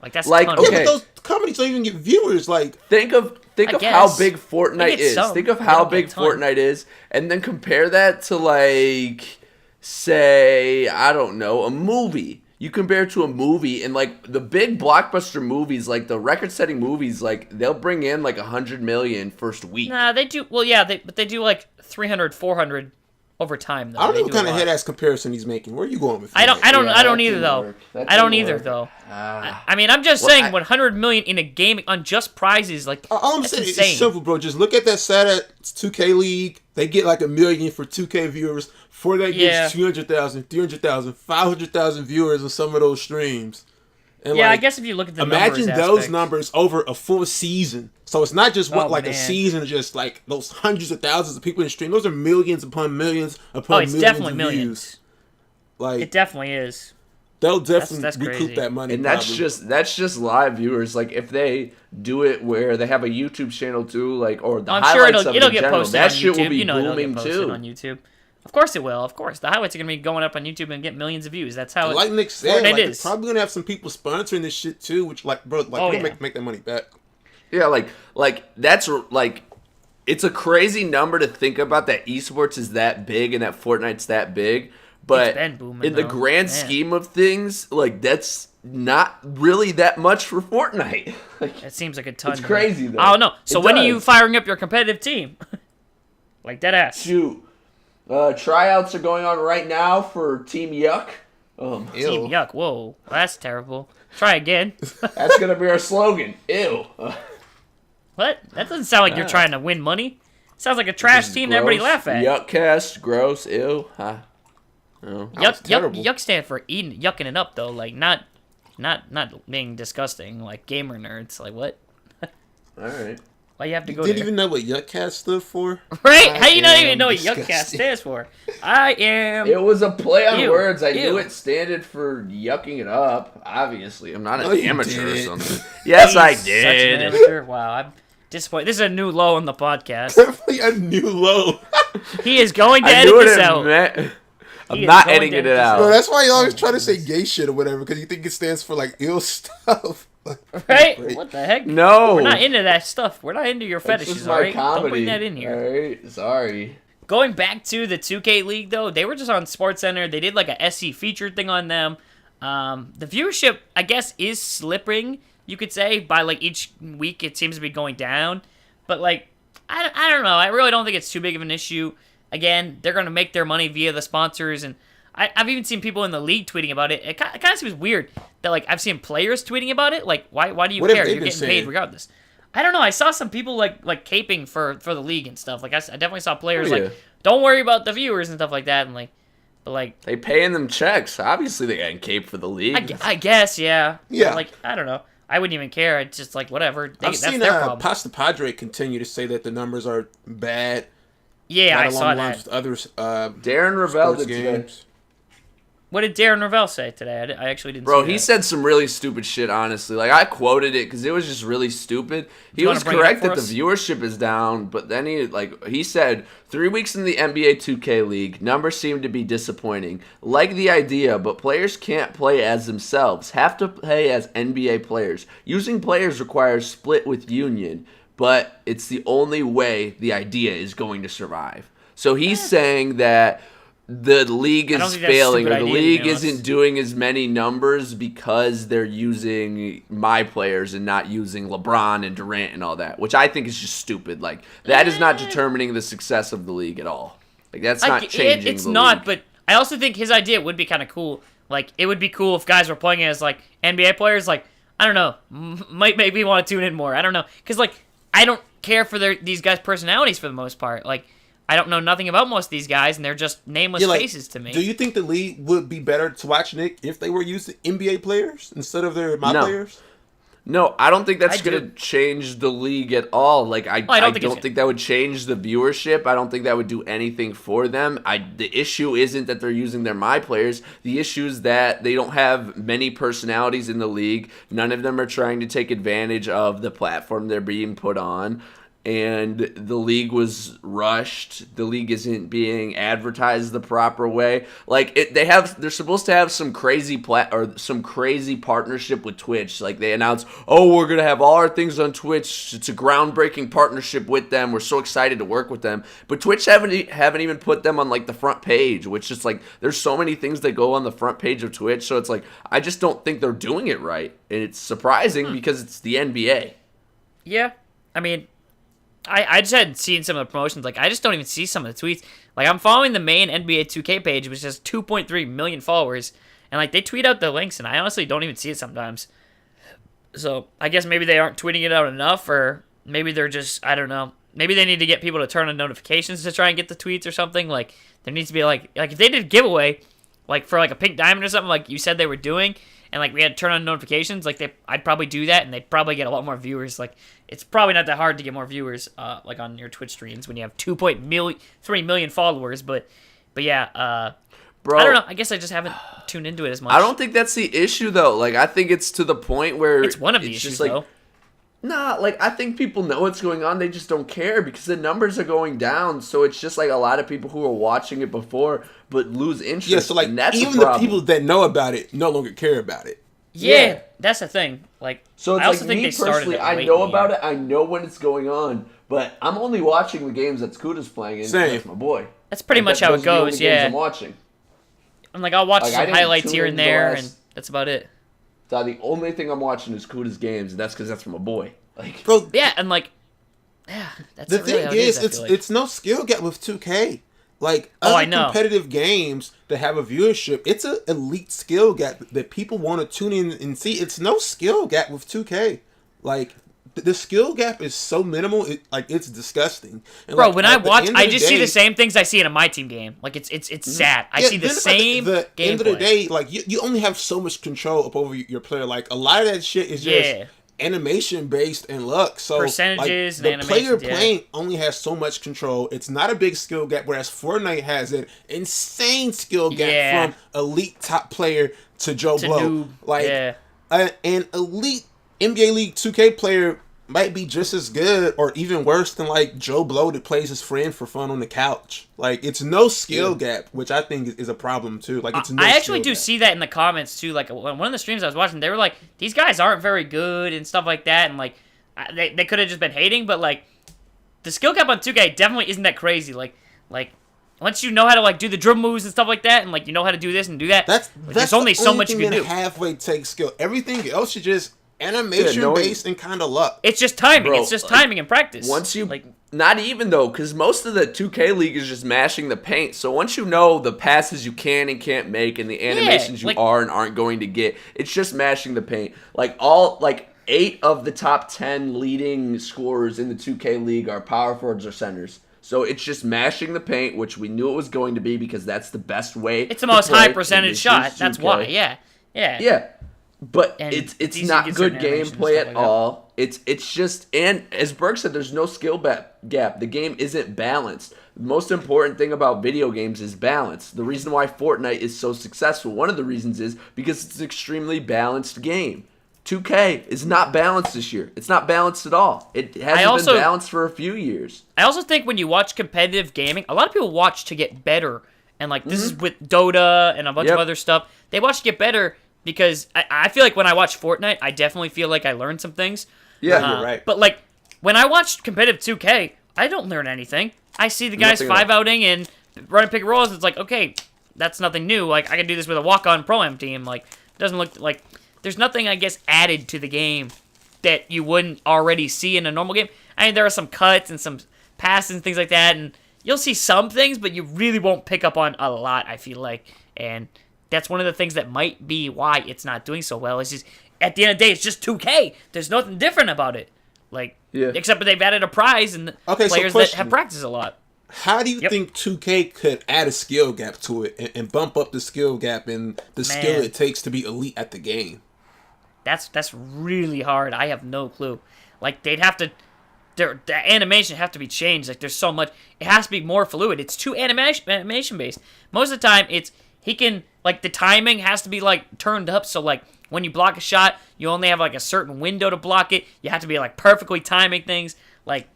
Like that's but those companies don't even get viewers. Like think of how big Fortnite is. Think of how big Fortnite is, and then compare that to like, say, I don't know, a movie. You compare it to a movie, and like the big blockbuster movies, like the record-setting movies, like they'll bring in like 100 million first week. Nah, they do. Well, yeah, but they do like 300, 400. Over time, though. I don't know what kind of head-ass comparison he's making. Where are you going with that? I don't either, though. I don't either, though. I mean, I'm just saying 100 million in a game on just prizes, like, all I'm saying is it's simple, bro. Just look at that stat at 2K League. They get like 1 million for 2K viewers. Fortnite gets 200,000, 300,000, 500,000 viewers on some of those streams. And I guess if you look at the imagine those numbers over a full season. So it's not just a season, just like those hundreds of thousands of people in the stream. Those are millions upon millions upon millions definitely of millions. Views. Like it definitely is. They'll definitely recoup that money. And that's just live viewers. Like if they do it where they have a YouTube channel too, like or the highlights of it in general, that shit will be booming too. On YouTube. Of course it will. Of course, the highlights are gonna be going up on YouTube and get millions of views. That's how. Like Nick said, they're probably gonna have some people sponsoring this shit too, which make that money back. Yeah, like that's like, it's a crazy number to think about that esports is that big and that Fortnite's that big, but in the grand scheme of things, like that's not really that much for Fortnite. Like, it seems like a ton. It's crazy though. I don't know. So when are you firing up your competitive team? Like dead ass. Shoot. Tryouts are going on right now for Team Yuck. Team Yuck. Whoa, that's terrible. Try again. That's gonna be our slogan. Ew. What? That doesn't sound like you're trying to win money. Sounds like a trash team that everybody laugh at. TheYuckCast. Gross. Ew. Huh. Oh, Yuck stand for yucking it up though. Like not being disgusting. Like gamer nerds. Like what? All right. Why you have to go Didn't there? even know what YuckCast stood for? Right? How you not am even know what disgusted. YuckCast stands for? I am. It was a play on Ew. words. I Ew. knew it standed for yucking it up. Obviously, I'm not No, an you amateur or didn't. something. Yes, I He's such an did. amateur. Wow, I'm disappointed. This is a new low on the podcast. Definitely a new low. He is going to I edit knew what this it out. meant. I'm He is not going editing to it edit this out. No, that's why you always Oh, try to say goodness. gay shit or whatever, because you think it stands for, like, ill stuff. Right? Great. What the heck? No. We're not into that stuff. We're not into your It's fetishes, just my alright? comedy. Don't bring that in here. Alright, sorry. Going back to the 2K League, though, they were just on SportsCenter. They did like a SC featured thing on them. The viewership, I guess, is slipping, you could say. By like each week, it seems to be going down. But like, I don't know. I really don't think it's too big of an issue. Again, they're going to make their money via the sponsors. And I've even seen people in the league tweeting about it. It kind of seems weird that like I've seen players tweeting about it. Like, why do you What have care? they You're been getting paid saying? regardless. I don't know. I saw some people like caping for the league and stuff. Like I definitely saw players Oh, yeah. like, don't worry about the viewers and stuff like that. And like, but like, They paying them checks. Obviously, they got cape for the league. I guess, yeah. Yeah. But, like, I don't know. I wouldn't even care. It's just like whatever. I've That's seen their problem. Pasta Padre continue to say that the numbers are bad. Yeah, Right I along saw the lines that. with others. Darren Ravel sports did today. games. What did Darren Ravel say today? I actually didn't. Bro, see he that. said some really stupid shit, honestly. Like, I quoted it because it was just really stupid. He you was wanna bring it up correct for that the us? viewership is down, but then he said, 3 weeks in the NBA 2K League, numbers seem to be disappointing. Like the idea, but players can't play as themselves. Have to play as NBA players. Using players requires split with union, but it's the only way the idea is going to survive. So he's saying that the league I don't is think that's a failing, or stupid the idea, to league be honest. isn't doing as many numbers because they're using my players and not using LeBron and Durant and all that, which I think is just stupid. Like, that is not determining the success of the league at all. Like, that's not changing It's the not, league. but I also think his idea would be kind of cool. Like, it would be cool if guys were playing as, like, NBA players. Like, I don't know. Might make me want to tune in more. I don't know. Because, like, I don't care for these guys' personalities for the most part. Like, I don't know nothing about most of these guys, and they're just nameless Yeah, like, faces to me. Do you think the league would be better to watch, Nick, if they were using NBA players instead of their No. players? No, I don't think that's I do. going to change the league at all. Like, I I don't don't think think that would change the viewership. I don't think that would do anything for them. The issue isn't that they're using their my players. The issue is that they don't have many personalities in the league. None of them are trying to take advantage of the platform they're being put on. And the league was rushed. The league isn't being advertised the proper way. Like, they're supposed to have some crazy some crazy partnership with Twitch. Like, they announced, oh, we're gonna have all our things on Twitch. It's a groundbreaking partnership with them. We're so excited to work with them. But Twitch haven't even put them on like the front page, which is like, there's so many things that go on the front page of Twitch. So it's like, I just don't think they're doing it right, and it's surprising because it's the NBA. Yeah, I mean, I just hadn't seen some of the promotions. Like, I just don't even see some of the tweets. Like, I'm following the main NBA 2K page, which has 2.3 million followers. And, like, they tweet out the links, and I honestly don't even see it sometimes. So, I guess maybe they aren't tweeting it out enough, or maybe they're just, I don't know. Maybe they need to get people to turn on notifications to try and get the tweets or something. Like, there needs to be, like if they did a giveaway, like, for, like, a pink diamond or something, like you said they were doing, and, like, we had to turn on notifications, like, I'd probably do that, and they'd probably get a lot more viewers. Like, it's probably not that hard to get more viewers, like, on your Twitch streams when you have 3 million followers, but yeah, Bro, I don't know, I guess I just haven't tuned into it as much. I don't think that's the issue, though. Like, I think it's to the point where It's one of the it's issues, just like, though. Nah, like, I think people know what's going on. They just don't care because the numbers are going down. So it's just like a lot of people who were watching it before but lose interest. Yeah, so like and that's even a the problem. people that know about it no longer care about it. Yeah, that's the thing. Like, So it's I also like think me they started personally, it I late know in the about year. it. I know when it's going on, but I'm only watching the games that Scooter's playing. And Same. that's my boy. That's pretty much how those it are the only goes. games Yeah, I'm watching. I'm like, I'll watch Like, I some didn't highlights tune here in and the there, last- and that's about it. So the only thing I'm watching is Scooter's games, and that's because that's my boy. Like, Bro, Yeah, and like, yeah, that's the really thing how it is, I feel like. it's no skill gap with 2K. Like Oh, I other know. competitive games that have a viewership, it's an elite skill gap that people want to tune in and see. It's no skill gap with 2K. Like the skill gap is so minimal, it's disgusting. And Bro, like, when I at the watch, end of I the just see day- the same things I see in a My Team game. Like, it's sad. I Yeah, see the then same at the end of the gameplay. day, like you only have so much control up over your player. Like a lot of that shit is just Yeah. animation based and luck. So percentages like, and the player animations, playing only has so much control. It's not a big skill gap, whereas Fortnite has an insane skill gap from elite top player to Joe Blow. Noob. An elite NBA League 2K player might be just as good or even worse than like Joe Blow that plays his friend for fun on the couch. Like, it's no skill gap, which I think is a problem too. Like, it's no I actually do gap. see that in the comments too. Like, one of the streams I was watching, they were like, these guys aren't very good and stuff like that, and like they could have just been hating, but like the skill gap on 2K definitely isn't that crazy. Like once you know how to like do the dribble moves and stuff like that, and like you know how to do this and do that, there's only so much you can do. Halfway takes skill. Everything else is just animation based and kind of luck. It's just timing. Bro, it's just timing and practice. Once you not even though, because most of the 2K League is just mashing the paint. So once you know the passes you can and can't make and the animations you are and aren't going to get, it's just mashing the paint. Like 8 of the top 10 leading scorers in the 2K League are power forwards or centers. So it's just mashing the paint, which we knew it was going to be because that's the best way. It's the most high percentage shot. That's why. Yeah. But and it's not good gameplay at all. It's just, and as Berg said, there's no skill gap. The game isn't balanced. The most important thing about video games is balance. The reason why Fortnite is so successful, one of the reasons is because it's an extremely balanced game. 2K is not balanced this year. It's not balanced at all. It hasn't been balanced for a few years. I also think when you watch competitive gaming, a lot of people watch to get better. And like this is with Dota and a bunch of other stuff. They watch to get better because I feel like when I watch Fortnite, I definitely feel like I learned some things. Yeah, you're right. But like when I watch competitive 2K, I don't learn anything. I see the guys 5-outing and running pick and rolls. It's like, okay, that's nothing new. Like I can do this with a walk-on pro-am team. Like it doesn't look like there's nothing, I guess, added to the game that you wouldn't already see in a normal game. I mean, there are some cuts and some passes and things like that, and you'll see some things, but you really won't pick up on a lot, I feel like. And that's one of the things that might be why it's not doing so well. It's just, at the end of the day, it's just 2K. There's nothing different about it. Like, except for they've added a prize and players that have practiced a lot. How do you think 2K could add a skill gap to it and bump up the skill gap and the skill it takes to be elite at the game? That's really hard. I have no clue. Like, they'd have to... The animation have to be changed. Like, there's so much... It has to be more fluid. It's too animation-based. Most of the time, he can... Like, the timing has to be, like, turned up. So, like, when you block a shot, you only have, like, a certain window to block it. You have to be, like, perfectly timing things. Like,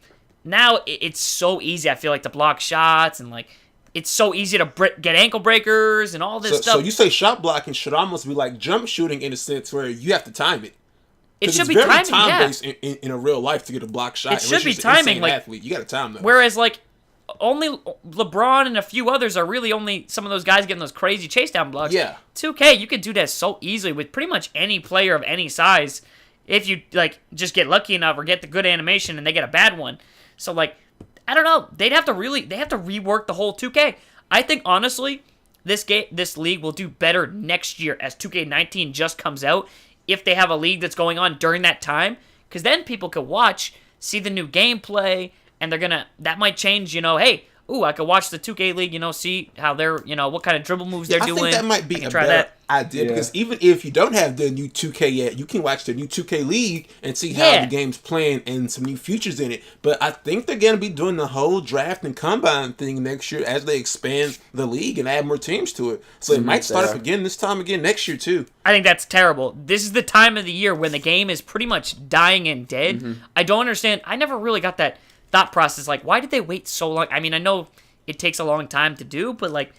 now it's so easy, I feel like, to block shots. And, like, it's so easy to get ankle breakers and all this stuff. So you say shot blocking should almost be like jump shooting in a sense where you have to time it. It should be timing, time-based in a real life to get a block shot. It should be timing. Like, athlete. You got to time them. Whereas, like, only LeBron and a few others are really only some of those guys getting those crazy chase down blocks. Yeah. 2K, you could do that so easily with pretty much any player of any size if you, like, just get lucky enough or get the good animation and they get a bad one. So, like, I don't know. They have to rework the whole 2K. I think, honestly, this league will do better next year as 2K19 just comes out if they have a league that's going on during that time. Because then people could watch, see the new gameplay, and that might change, hey, I could watch the 2K League, see how they're, what kind of dribble moves they're doing. I think that might be a better idea because even if you don't have the new 2K yet, you can watch the new 2K League and see how the game's playing and some new features in it. But I think they're going to be doing the whole draft and combine thing next year as they expand the league and add more teams to it. So it might start up again this time again next year too. I think that's terrible. This is the time of the year when the game is pretty much dying and dead. Mm-hmm. I don't understand. I never really got that thought process. Like, why did they wait so long? I mean, I know it takes a long time to do, but like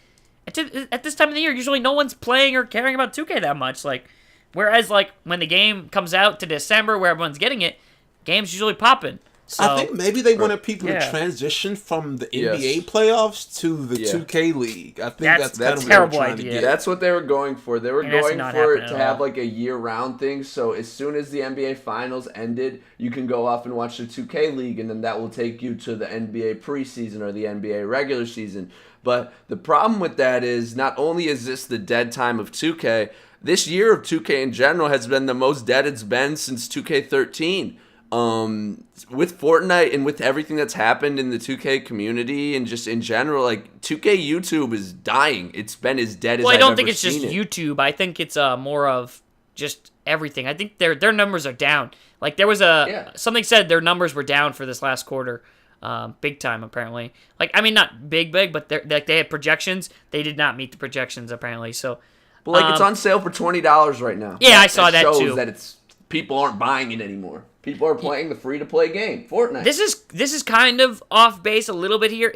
at this time of the year, usually no one's playing or caring about 2K that much. Like, whereas like when the game comes out to December, where everyone's getting it, games usually popping. So, I think maybe they wanted people to transition from the NBA playoffs to the 2K League. I think that's kind of terrible what they were trying to get. That's what they were going for. They were going for it to have like a year-round thing. So as soon as the NBA Finals ended, you can go off and watch the 2K League, and then that will take you to the NBA preseason or the NBA regular season. But the problem with that is not only is this the dead time of 2K, this year of 2K in general has been the most dead it's been since 2K13. With Fortnite and with everything that's happened in the 2K community and just in general, like 2K YouTube is dying. It's been as dead as I've ever seen it. Well, I don't think it's just YouTube. I think it's more of just everything. I think their numbers are down. Like there was something said their numbers were down for this last quarter, big time apparently. Like I mean not big, but they had projections. They did not meet the projections apparently. So, but like it's on sale for $20 right now. Yeah, I saw that shows too. That people aren't buying it anymore. People are playing the free-to-play game, Fortnite. This is kind of off base a little bit here,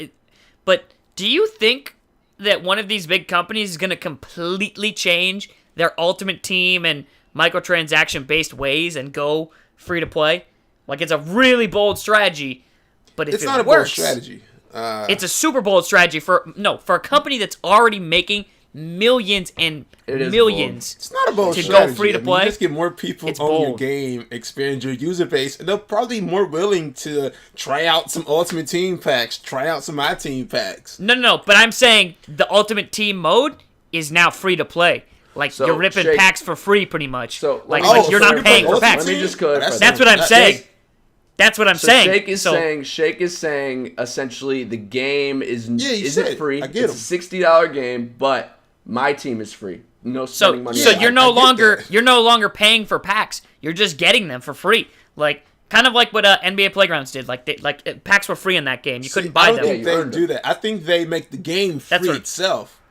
but do you think that one of these big companies is going to completely change their Ultimate Team and microtransaction-based ways and go free-to-play? Like, it's a really bold strategy, but if it's not it a works, bold strategy. It's a super bold strategy for a company that's already making millions and millions. It's not a bold to strategy. go free to play. You just get more people on your game, expand your user base, and they'll probably be more willing to try out some Ultimate Team packs, try out some My Team packs. No. But I'm saying the Ultimate Team mode is now free to play. Like you're ripping packs for free, pretty much. So like you're not paying for packs. Let me just clarify. That's what I'm saying. That's what I'm saying. Shake is saying essentially the game isn't free. I get it's a $60 game, but My Team is free. No spending money. So you're no longer paying for packs. You're just getting them for free. Like kind of like what NBA Playgrounds did. Like packs were free in that game. You couldn't buy them. I don't think they do that. I think they make the game free itself.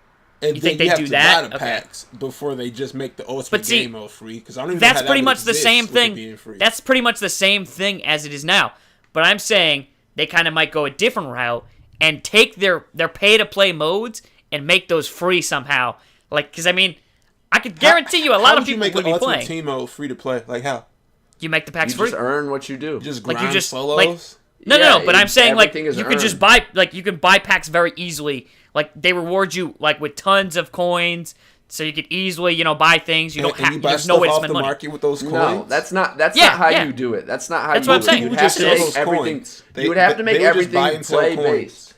And you think they have do to that? buy the packs before they just make the Ultimate game mode free. Because I don't even that's know how pretty that much the same with it thing. being free. That's pretty much the same thing as it is now. But I'm saying they kind of might go a different route and take their pay-to-play modes and make those free somehow. Like, because I mean, I could guarantee you a lot of people would be playing. Ultimate Team mode free to play? Like how? You make the packs you free. Just earn what you do. You just grind solos. No. But I'm saying like you earned. could just buy you can buy packs very easily. Like they reward you like with tons of coins, so you could easily buy things. You don't have there's no way to spend money. Market with those coins? No, that's not how you do it. That's not how that's you what do I'm it. saying. You would have to make everything. You would have to make everything play based.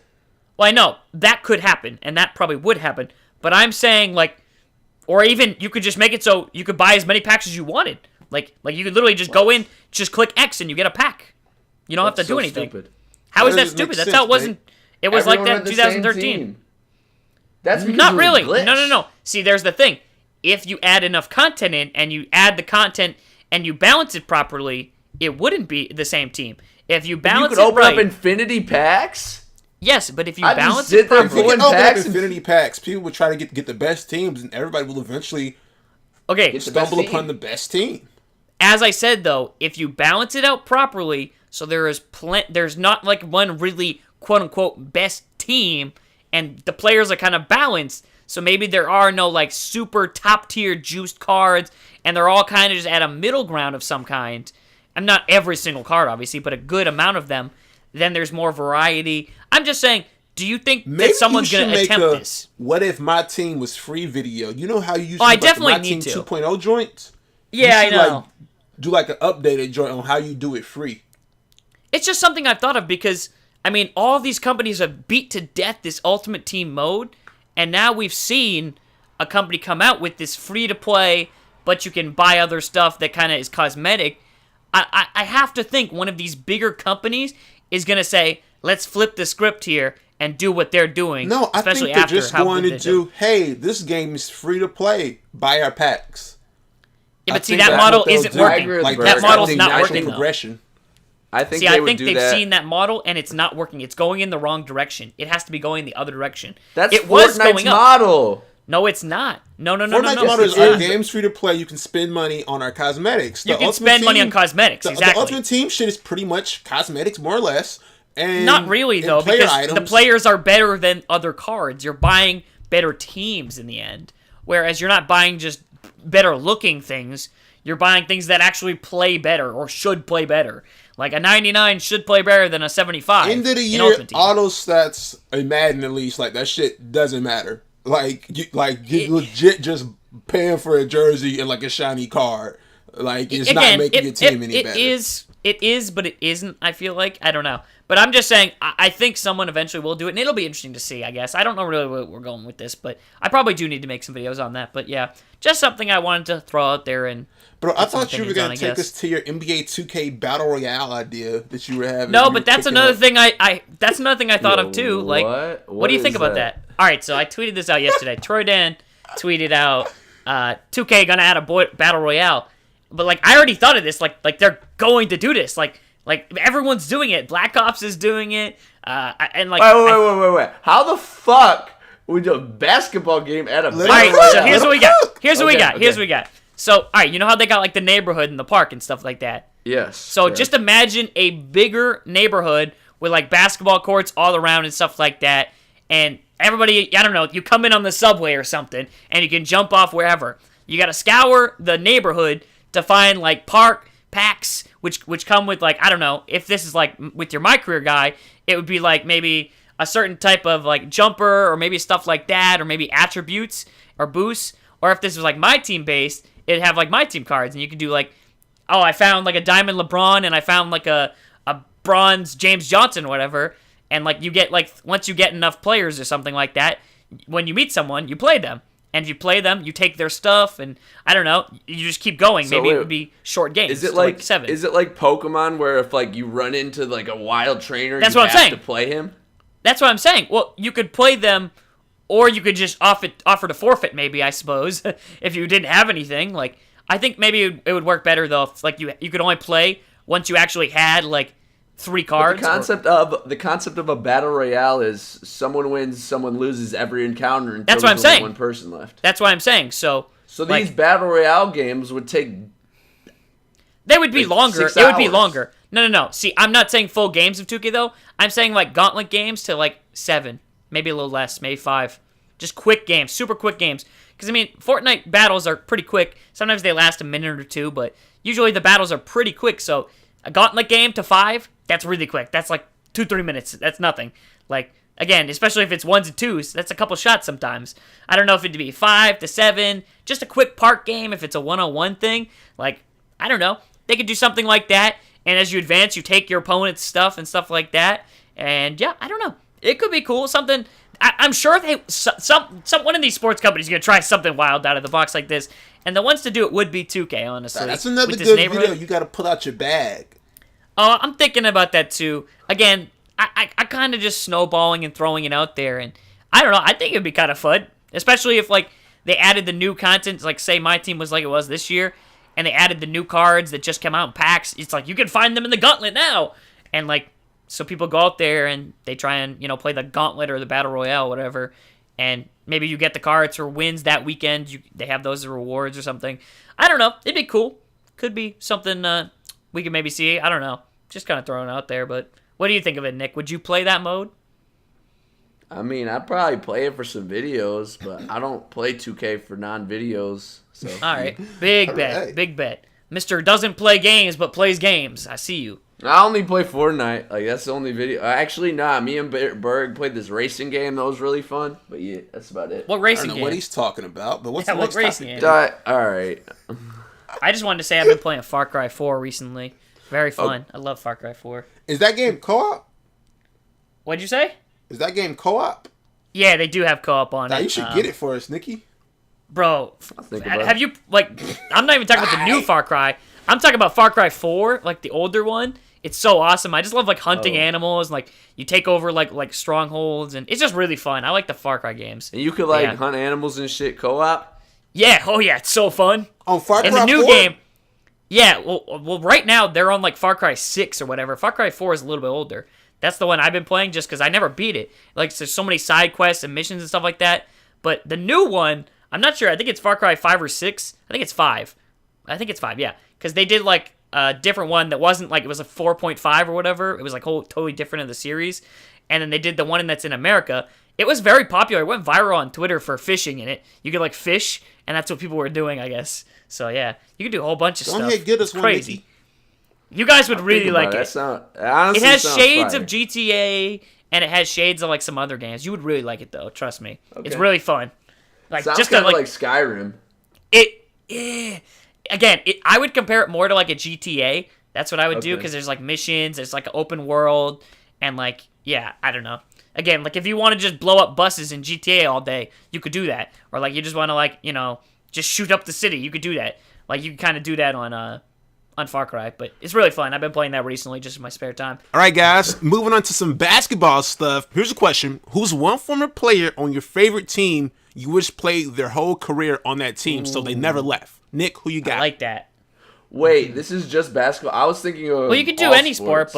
Well, I know that could happen, and that probably would happen. But I'm saying like. Or even you could just make it so you could buy as many packs as you wanted. Like you could literally just go in, just click X, and you get a pack. You don't have to do anything. Stupid. How is that stupid? That's how it wasn't. It was like that in 2013. That's because not really. Glitch. No. See, there's the thing. If you add enough content in, and you add the content, and you balance it properly, it wouldn't be the same team. If you balance it right, you could open up infinity packs. Yes, but if you I'd balance sit it there properly, pulling packs infinity packs, people would try to get the best teams, and everybody will eventually stumble upon the best team. As I said, though, if you balance it out properly, so there's not like one really quote-unquote best team, and the players are kind of balanced, so maybe there are no like super top-tier juiced cards, and they're all kind of just at a middle ground of some kind, and not every single card, obviously, but a good amount of them, then there's more variety. I'm just saying, do you think that someone's going to attempt this? What if My Team was free video? You know how you used I to definitely My Team need to. 2.0 joints? Yeah, I know. Do like an updated joint on how you do it free. It's just something I've thought of because, I mean, all of these companies have beat to death this Ultimate Team mode, and now we've seen a company come out with this free-to-play, but you can buy other stuff that kind of is cosmetic. I have to think one of these bigger companies is going to say, let's flip the script here and do what they're doing. No, I think they're just going to do, hey, this game is free to play. Buy our packs. Yeah, but see, that model isn't working. That model's not working, progression. I think they've seen that model, and it's not working. It's going in the wrong direction. It has to be going the other direction. That's Fortnite's model. No, it's not. No. Fortnite's model is our game's free to play. You can spend money on our cosmetics. You can spend money on cosmetics, exactly. The Ultimate Team shit is pretty much cosmetics, more or less. And not really, though, because the players are better than other cards. You're buying better teams in the end. Whereas you're not buying just better looking things. You're buying things that actually play better or should play better. Like a 99 should play better than a 75. End of the year, auto stats in Madden at least, like that shit doesn't matter. You legit just paying for a jersey and like a shiny card. Like it's not making your team any better. It is, but it isn't. I feel like I don't know, but I'm just saying. I think someone eventually will do it, and it'll be interesting to see. I guess I don't know really where we're going with this, but I probably do need to make some videos on that. But yeah, just something I wanted to throw out there and. Bro, I thought you were gonna take us to your NBA 2K Battle Royale idea that you were having. No, but that's another thing that's another thing I thought of too. Like, what do you think about that? All right, so I tweeted this out yesterday. Troy Dan tweeted out 2K gonna add a battle royale, but like I already thought of this. Like they're going to do this. Like everyone's doing it. Black Ops is doing it. And like wait. How the fuck would a basketball game add a battle royale? royale? So here's what we got. So all right, you know how they got like the neighborhood and the park and stuff like that. Yes. So just imagine a bigger neighborhood with like basketball courts all around and stuff like that, and everybody, I don't know, you come in on the subway or something, and you can jump off wherever. You got to scour the neighborhood to find like park packs, which come with like, I don't know, if this is like with your My Career guy, it would be like maybe a certain type of like jumper or maybe stuff like that, or maybe attributes or boosts. Or if this was like my team based, it'd have like my team cards, and you could do like, oh, I found like a diamond LeBron, and I found like a bronze James Johnson or whatever, and like you get like, once you get enough players or something like that, when you meet someone, you play them. And if you play them, you take their stuff, and I don't know, you just keep going. So maybe it would be short games. Is it like 7? Is it like Pokemon, where if like you run into like a wild trainer, That's you what I'm have saying. to play him? That's what I'm saying. Well, you could play them, or you could just offer to forfeit, maybe, I suppose, if you didn't have anything. Like, I think maybe it would work better though if like you could only play once you actually had like 3 cards. But the concept of a battle royale is someone wins, someone loses every encounter until That's what I'm there's only saying. one person left. That's what I'm saying. So These battle royale games would take. They would be like longer. 6 It would be hours. longer. No. See, I'm not saying full games of 2K though. I'm saying like gauntlet games to like 7, maybe a little less, maybe 5. Just quick games, super quick games. Because I mean, Fortnite battles are pretty quick. Sometimes they last a minute or 2, but usually the battles are pretty quick. So a gauntlet game to 5, that's really quick. That's like 2-3 minutes. That's nothing. Like, again, especially if it's 1s and 2s, that's a couple shots sometimes. I don't know if it'd be 5 to 7, just a quick park game if it's a 1-on-1 thing. Like, I don't know. They could do something like that, and as you advance, you take your opponent's stuff and stuff like that. And yeah, I don't know. It could be cool. Something. I'm sure one of these sports companies is gonna try something wild out of the box like this, and the ones to do it would be 2K. Honestly, that's another with good this neighborhood. video. You got to pull out your bag. Oh, I'm thinking about that too. Again, I kind of just snowballing and throwing it out there, and I don't know. I think it'd be kind of fun, especially if like they added the new content. Like say my team was like it was this year, and they added the new cards that just come out in packs. It's like you can find them in the gauntlet now, and like so people go out there and they try and play the gauntlet or the battle royale, whatever, and maybe you get the cards for wins that weekend. They have those as rewards or something. I don't know. It'd be cool. Could be something we could maybe see. I don't know. Just kind of throwing it out there, but what do you think of it, Nick? Would you play that mode? I mean, I'd probably play it for some videos, but I don't play 2K for non-videos. So. All right. Big bet. right. Big bet. Mr. doesn't play games, but plays games. I see you. I only play Fortnite. Like, that's the only video. Actually, nah. Me and Berg played this racing game that was really fun. But yeah, that's about it. What I racing don't know game? what he's talking about, but what's Yeah, the what next racing topic? game? All right. I just wanted to say I've been playing Far Cry 4 recently. Very fun. I love Far Cry 4. Is that game co-op? What'd you say? Is that game co-op? Yeah, they do have co-op on Now it. you should get it for us, Nikki. Bro, think about have it. you, like, I'm not even talking about the new Far Cry. I'm talking about Far Cry 4, like the older one. It's so awesome. I just love, like, hunting animals. Like, you take over, like strongholds, and it's just really fun. I like the Far Cry games. And you could, like, Yeah. hunt animals and shit co-op? Yeah, oh yeah, it's so fun. On Far Cry In the new 4? game, yeah, well, right now they're on like Far Cry 6 or whatever. Far Cry 4 is a little bit older. That's the one I've been playing just because I never beat it. Like, there's so many side quests and missions and stuff like that. But the new one, I'm not sure. I think it's Far Cry 5 or 6. I think it's 5. I think it's 5, yeah. Because they did like a different one that wasn't like, it was a 4.5 or whatever. It was like totally different in the series. And then they did the one that's in America. It was very popular. It went viral on Twitter for fishing in it. You could like fish, and that's what people were doing, I guess. So yeah, you could do a whole bunch of Don't stuff. hit get us It's one, crazy. Nikki. You guys would really like it. Honestly, It has sounds shades fire. of GTA, and it has shades of like some other games. You would really like it though. Trust me. It's Okay. really fun. Like Sounds just kind to of like Skyrim. Again, I would compare it more to like a GTA. That's what I would do Okay. because there's like missions, there's like an open world, and like yeah, I don't know. Again, like if you want to just blow up buses in GTA all day, you could do that. Or like you just want to like just shoot up the city, you could do that. Like you can kind of do that on on Far Cry, but it's really fun. I've been playing that recently just in my spare time. All right, guys, moving on to some basketball stuff. Here's a question. Who's one former player on your favorite team you wish played their whole career on that team so they never left? Nick, who you got? I like that. Wait, this is just basketball? I was thinking of Well, you could do any sport,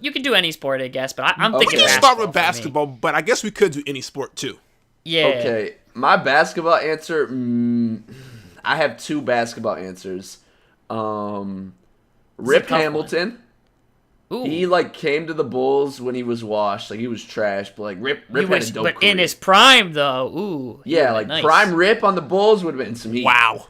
you could do any sport, I guess, but I'm thinking We can basketball. start with basketball, but I guess we could do any sport, too. Yeah. Okay, my basketball answer, I have 2 basketball answers. Rip Hamilton. Ooh. He came to the Bulls when he was washed, he was trash, but Rip had a dope but career. in his prime though, ooh. Yeah, nice. prime Rip on the Bulls would have been some heat. Wow.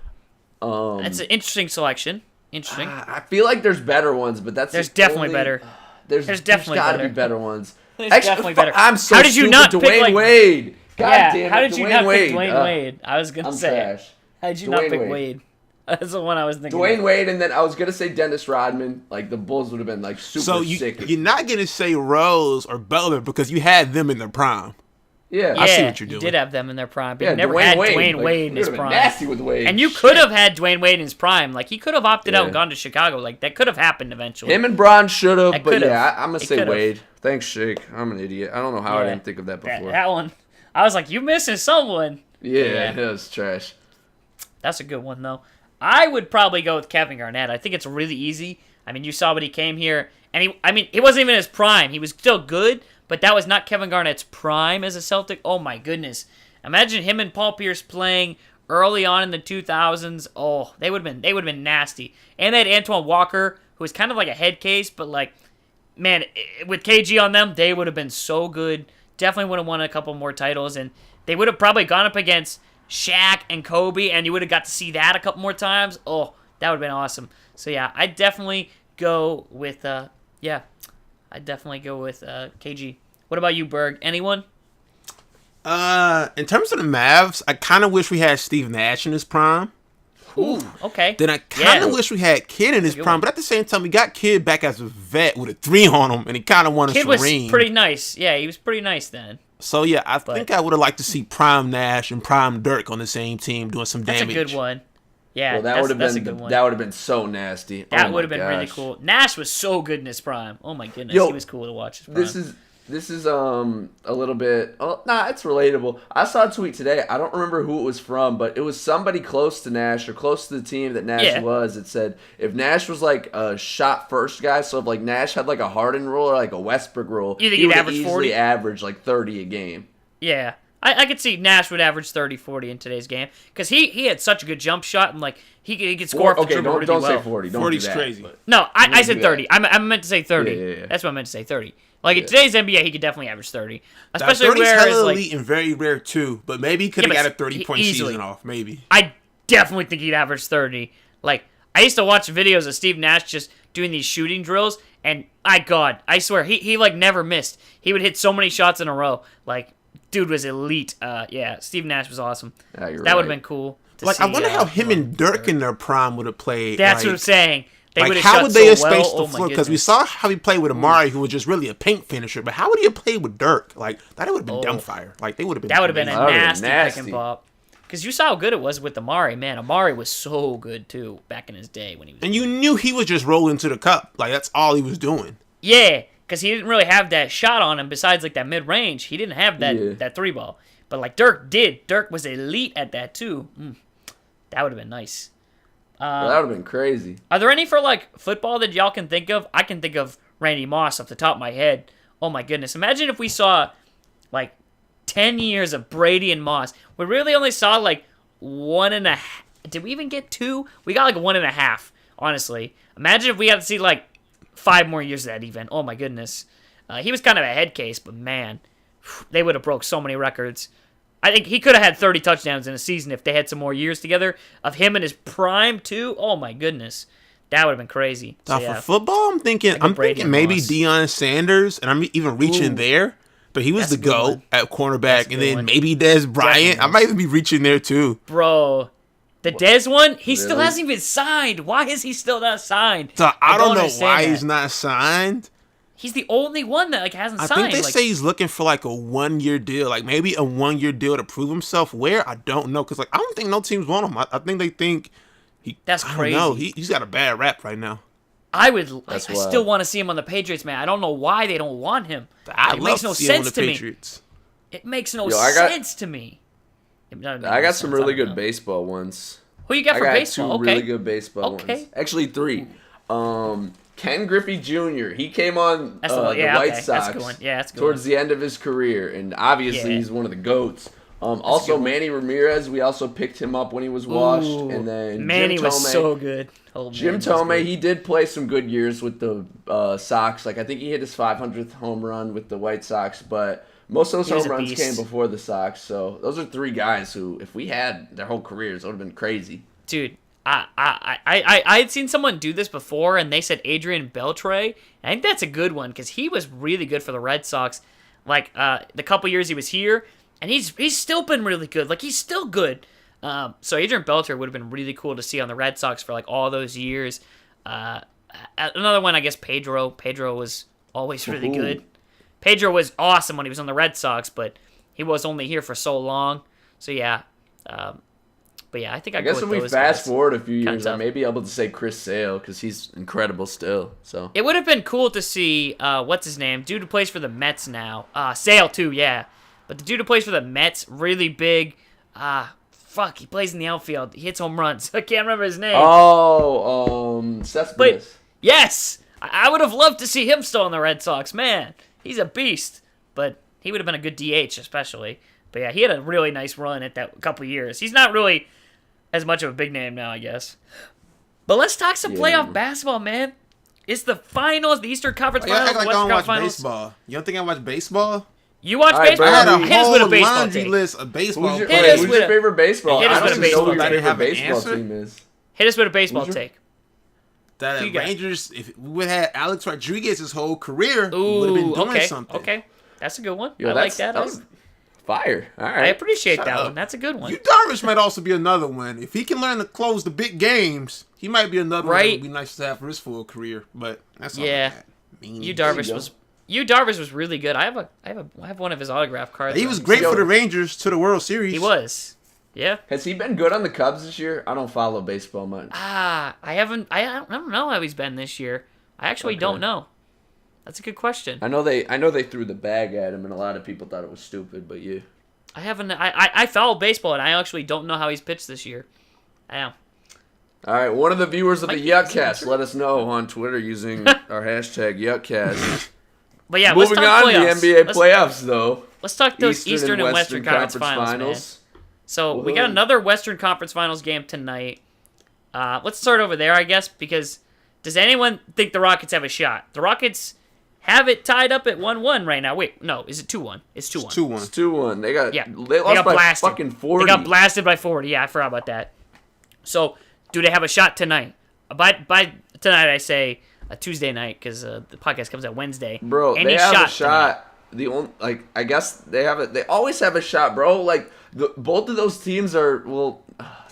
That's an interesting selection. Interesting. I feel like there's better ones, but there's definitely better. There's definitely gotta better. be better ones. There's definitely better. I'm so How did you stupid. not pick, Dwayne Wade. God damn it, how did you not Wade. pick Dwayne Wade? I was gonna I'm say. trash. How did you Dwayne not pick Wade. Wade? That's the one I was thinking. Dwayne Wade, and then I was gonna say Dennis Rodman. The Bulls would have been super So sick. you're not going to say Rose or Butler because you had them in their prime. Yeah. I see what you're doing. You did have them in their prime, but Yeah, you never Dwayne had Wade. Dwayne Wade in his you'd have been prime. nasty with Wade. And you could have had Dwayne Wade in his prime. He could have opted out Yeah. and gone to Chicago. That could have happened eventually. Him and Bron should have, It but could've. yeah, I'm gonna It say could've. Wade. Thanks, Shake. I'm an idiot. I don't know how I Yeah. didn't think of that before. that one. I was like, you missing someone. Yeah, it was trash. That's a good one, though. I would probably go with Kevin Garnett. I think it's really easy. You saw what he came here, and he wasn't even his prime. He was still good, but that was not Kevin Garnett's prime as a Celtic. Oh my goodness! Imagine him and Paul Pierce playing early on in the 2000s. Oh, they would have been nasty. And they had Antoine Walker, who was kind of like a head case, but man, with KG on them, they would have been so good. Definitely would have won a couple more titles, and they would have probably gone up against Shaq and Kobe, and you would have got to see that a couple more times. Oh, that would have been awesome. So yeah, I'd definitely go with KG. What about you, Berg? Anyone? In terms of the Mavs, I kind of wish we had Steve Nash in his prime. Ooh, okay. Then I kind of wish we had Kidd in his prime, but at the same time, we got Kidd back as a vet with a 3 on him, and he kind of won us a ring. Kidd was pretty nice. Yeah, he was pretty nice then. So yeah, I think I would have liked to see prime Nash and prime Dirk on the same team doing some That's damage. a good one. Yeah, Well, that would have that's been a good one. that would have been so nasty. That Oh would have my been really gosh. cool. Nash was so good in his prime. Oh my goodness, Yo, he was cool to watch. His prime. This is a little bit. Oh, nah, it's relatable. I saw a tweet today. I don't remember who it was from, but it was somebody close to Nash or close to the team that Nash was. It said if Nash was a shot first guy, so if Nash had a Harden rule or a Westbrook rule, You think he he'd would average easily 40? average 30 a game. Yeah. I could see Nash would average 30, 40 in today's game because he had such a good jump shot and he could score off the dribble really don't well. say 40. Don't 40's do that, crazy. but- No, I said do 30. I meant to say 30. Yeah. That's what I meant to say, 30. In today's NBA, he could definitely average 30, especially 30's where hella it's elite and very rare too, but maybe he could have Yeah, got a but 30-point easily. season off, maybe. I definitely think he'd average 30. I used to watch videos of Steve Nash just doing these shooting drills, and I swear, he never missed. He would hit so many shots in a row. Dude was elite. Yeah, Steve Nash was awesome. Yeah, you're That would have right. been cool to see. I wonder how him and Dirk in their prime would have played. That's what I'm saying. They would have how shot would they have so spaced well. the floor? Because we saw how he played with Amari, who was just really a paint finisher. But how would he have played with Dirk? That would have been dumbfire. They would have been. That would have been a That would've been nasty nasty. pick and pop. Because you saw how good it was with Amari. Man, Amari was so good, too, back in his day when he was... And you knew he was just rolling to the cup. That's all he was doing. Yeah, because he didn't really have that shot on him besides, that mid-range. He didn't have that, that three ball. But, Dirk did. Dirk was elite at that, too. That would have been nice. Well, that would have been crazy. Are there any for, football that y'all can think of? I can think of Randy Moss off the top of my head. Oh, my goodness. Imagine if we saw, 10 years of Brady and Moss. We really only saw, 1.5. Did we even get 2? We got, 1.5, honestly. Imagine if we had to see, 5 more years of that even. Oh, my goodness. He was kind of a head case, but, man, they would have broke so many records. I think he could have had 30 touchdowns in a season if they had some more years together of him in his prime, too. Oh, my goodness. That would have been crazy. So, For football, I'm thinking maybe Moss. Deion Sanders, and I'm even reaching there. But he was That's the a good GOAT one. at cornerback, and then one. maybe Dez Bryant. I might even be reaching there, too. Bro, the Dez one, he still Really? hasn't even signed. Why is he still not signed? So I don't know understand why that. he's not signed. He's the only one that hasn't I signed. think they say he's looking for a 1-year deal, maybe a 1-year deal to prove himself. Where I don't know, because I don't think no teams want him. I think they think That's crazy. No, he's got a bad rap right now. I still want to see him on the Patriots, man. I don't know why they don't want him. It makes no sense to me. It makes no sense to me. I got some really good baseball ones. Who you got for baseball? I got two really good baseball ones. Actually, 3. Ken Griffey Jr. He came on the White Sox that's a good one. Yeah, that's a good towards the end of his career, and obviously he's one of the GOATs. Also, Manny Ramirez, we also picked him up when he was washed. And then Manny Jim Thome, was so good. Jim Thome, he did play some good years with the Sox. Like, I think he hit his 500th home run with the White Sox, but most of those home runs came before the Sox. So those are 3 guys who, if we had their whole careers, it would have been crazy. Dude, I had seen someone do this before, and they said Adrian Beltre. I think that's a good one because he was really good for the Red Sox. Like the couple years he was here, and he's still been really good. Like he's still good. So Adrian Beltre would have been really cool to see on the Red Sox for like all those years. Another one, I guess, Pedro. Pedro was always really good. Pedro was awesome when he was on the Red Sox, but he was only here for so long. So yeah. But yeah, I think I guess when we fast forward a few years, I may be able to say Chris Sale because he's incredible still. So it would have been cool to see what's his name, dude who plays for the Mets now. Sale too, yeah. But the dude who plays for the Mets, really big. He plays in the outfield. He hits home runs. I can't remember his name. Cespedes. Yes, I would have loved to see him still on the Red Sox. Man, he's a beast. But he would have been a good DH, especially. But yeah, he had a really nice run at that couple years. He's not really as much of a big name now, I guess. But let's talk some playoff basketball, man. It's the finals, the Eastern Conference Finals, the Western Conference Finals. Baseball. You don't think I watch baseball? You watch baseball? I had a Hit us with a whole baseball laundry take. list of baseball. Who's your favorite baseball? Hit us I with don't a baseball even know who take. your favorite baseball team is. Hit us with a baseball take. That Rangers, if we would have had Alex Rodriguez his whole career, we would have been doing something. Okay, that's a good one. I like that. That was fire. All right. I appreciate that one. That's a good one. Darvish might also be another one. If he can learn to close the big games, he might be another one that would be nice to have for his full career. But that's not Darvish was really good. I have one of his autograph cards. He was great for the Rangers to the World Series. He was. Yeah. Has he been good on the Cubs this year? I don't follow baseball much. I don't know how he's been this year. I actually don't know. That's a good question. I know they threw the bag at him, and a lot of people thought it was stupid. But you, I follow baseball, and I actually don't know how he's pitched this year. I know. All right, one of the viewers of the TheYuckCast let us know on Twitter using our hashtag TheYuckCast. But yeah, moving on to the NBA playoffs, though. Let's talk those Eastern and Western Conference Finals. Man. So we got another Western Conference Finals game tonight. Let's start over there, I guess, because does anyone think the Rockets have a shot? The Rockets have it tied up at 1-1 right now. Wait, no, is it 2-1? It's 2-1. It's 2-1. They lost by blasted. Fucking 40. They got blasted by 40. Yeah, I forgot about that. So, do they have a shot tonight? By tonight, I say a Tuesday night because the podcast comes out Wednesday. Bro, they have a shot. The only I guess they have it. They always have a shot, bro. Like both of those teams are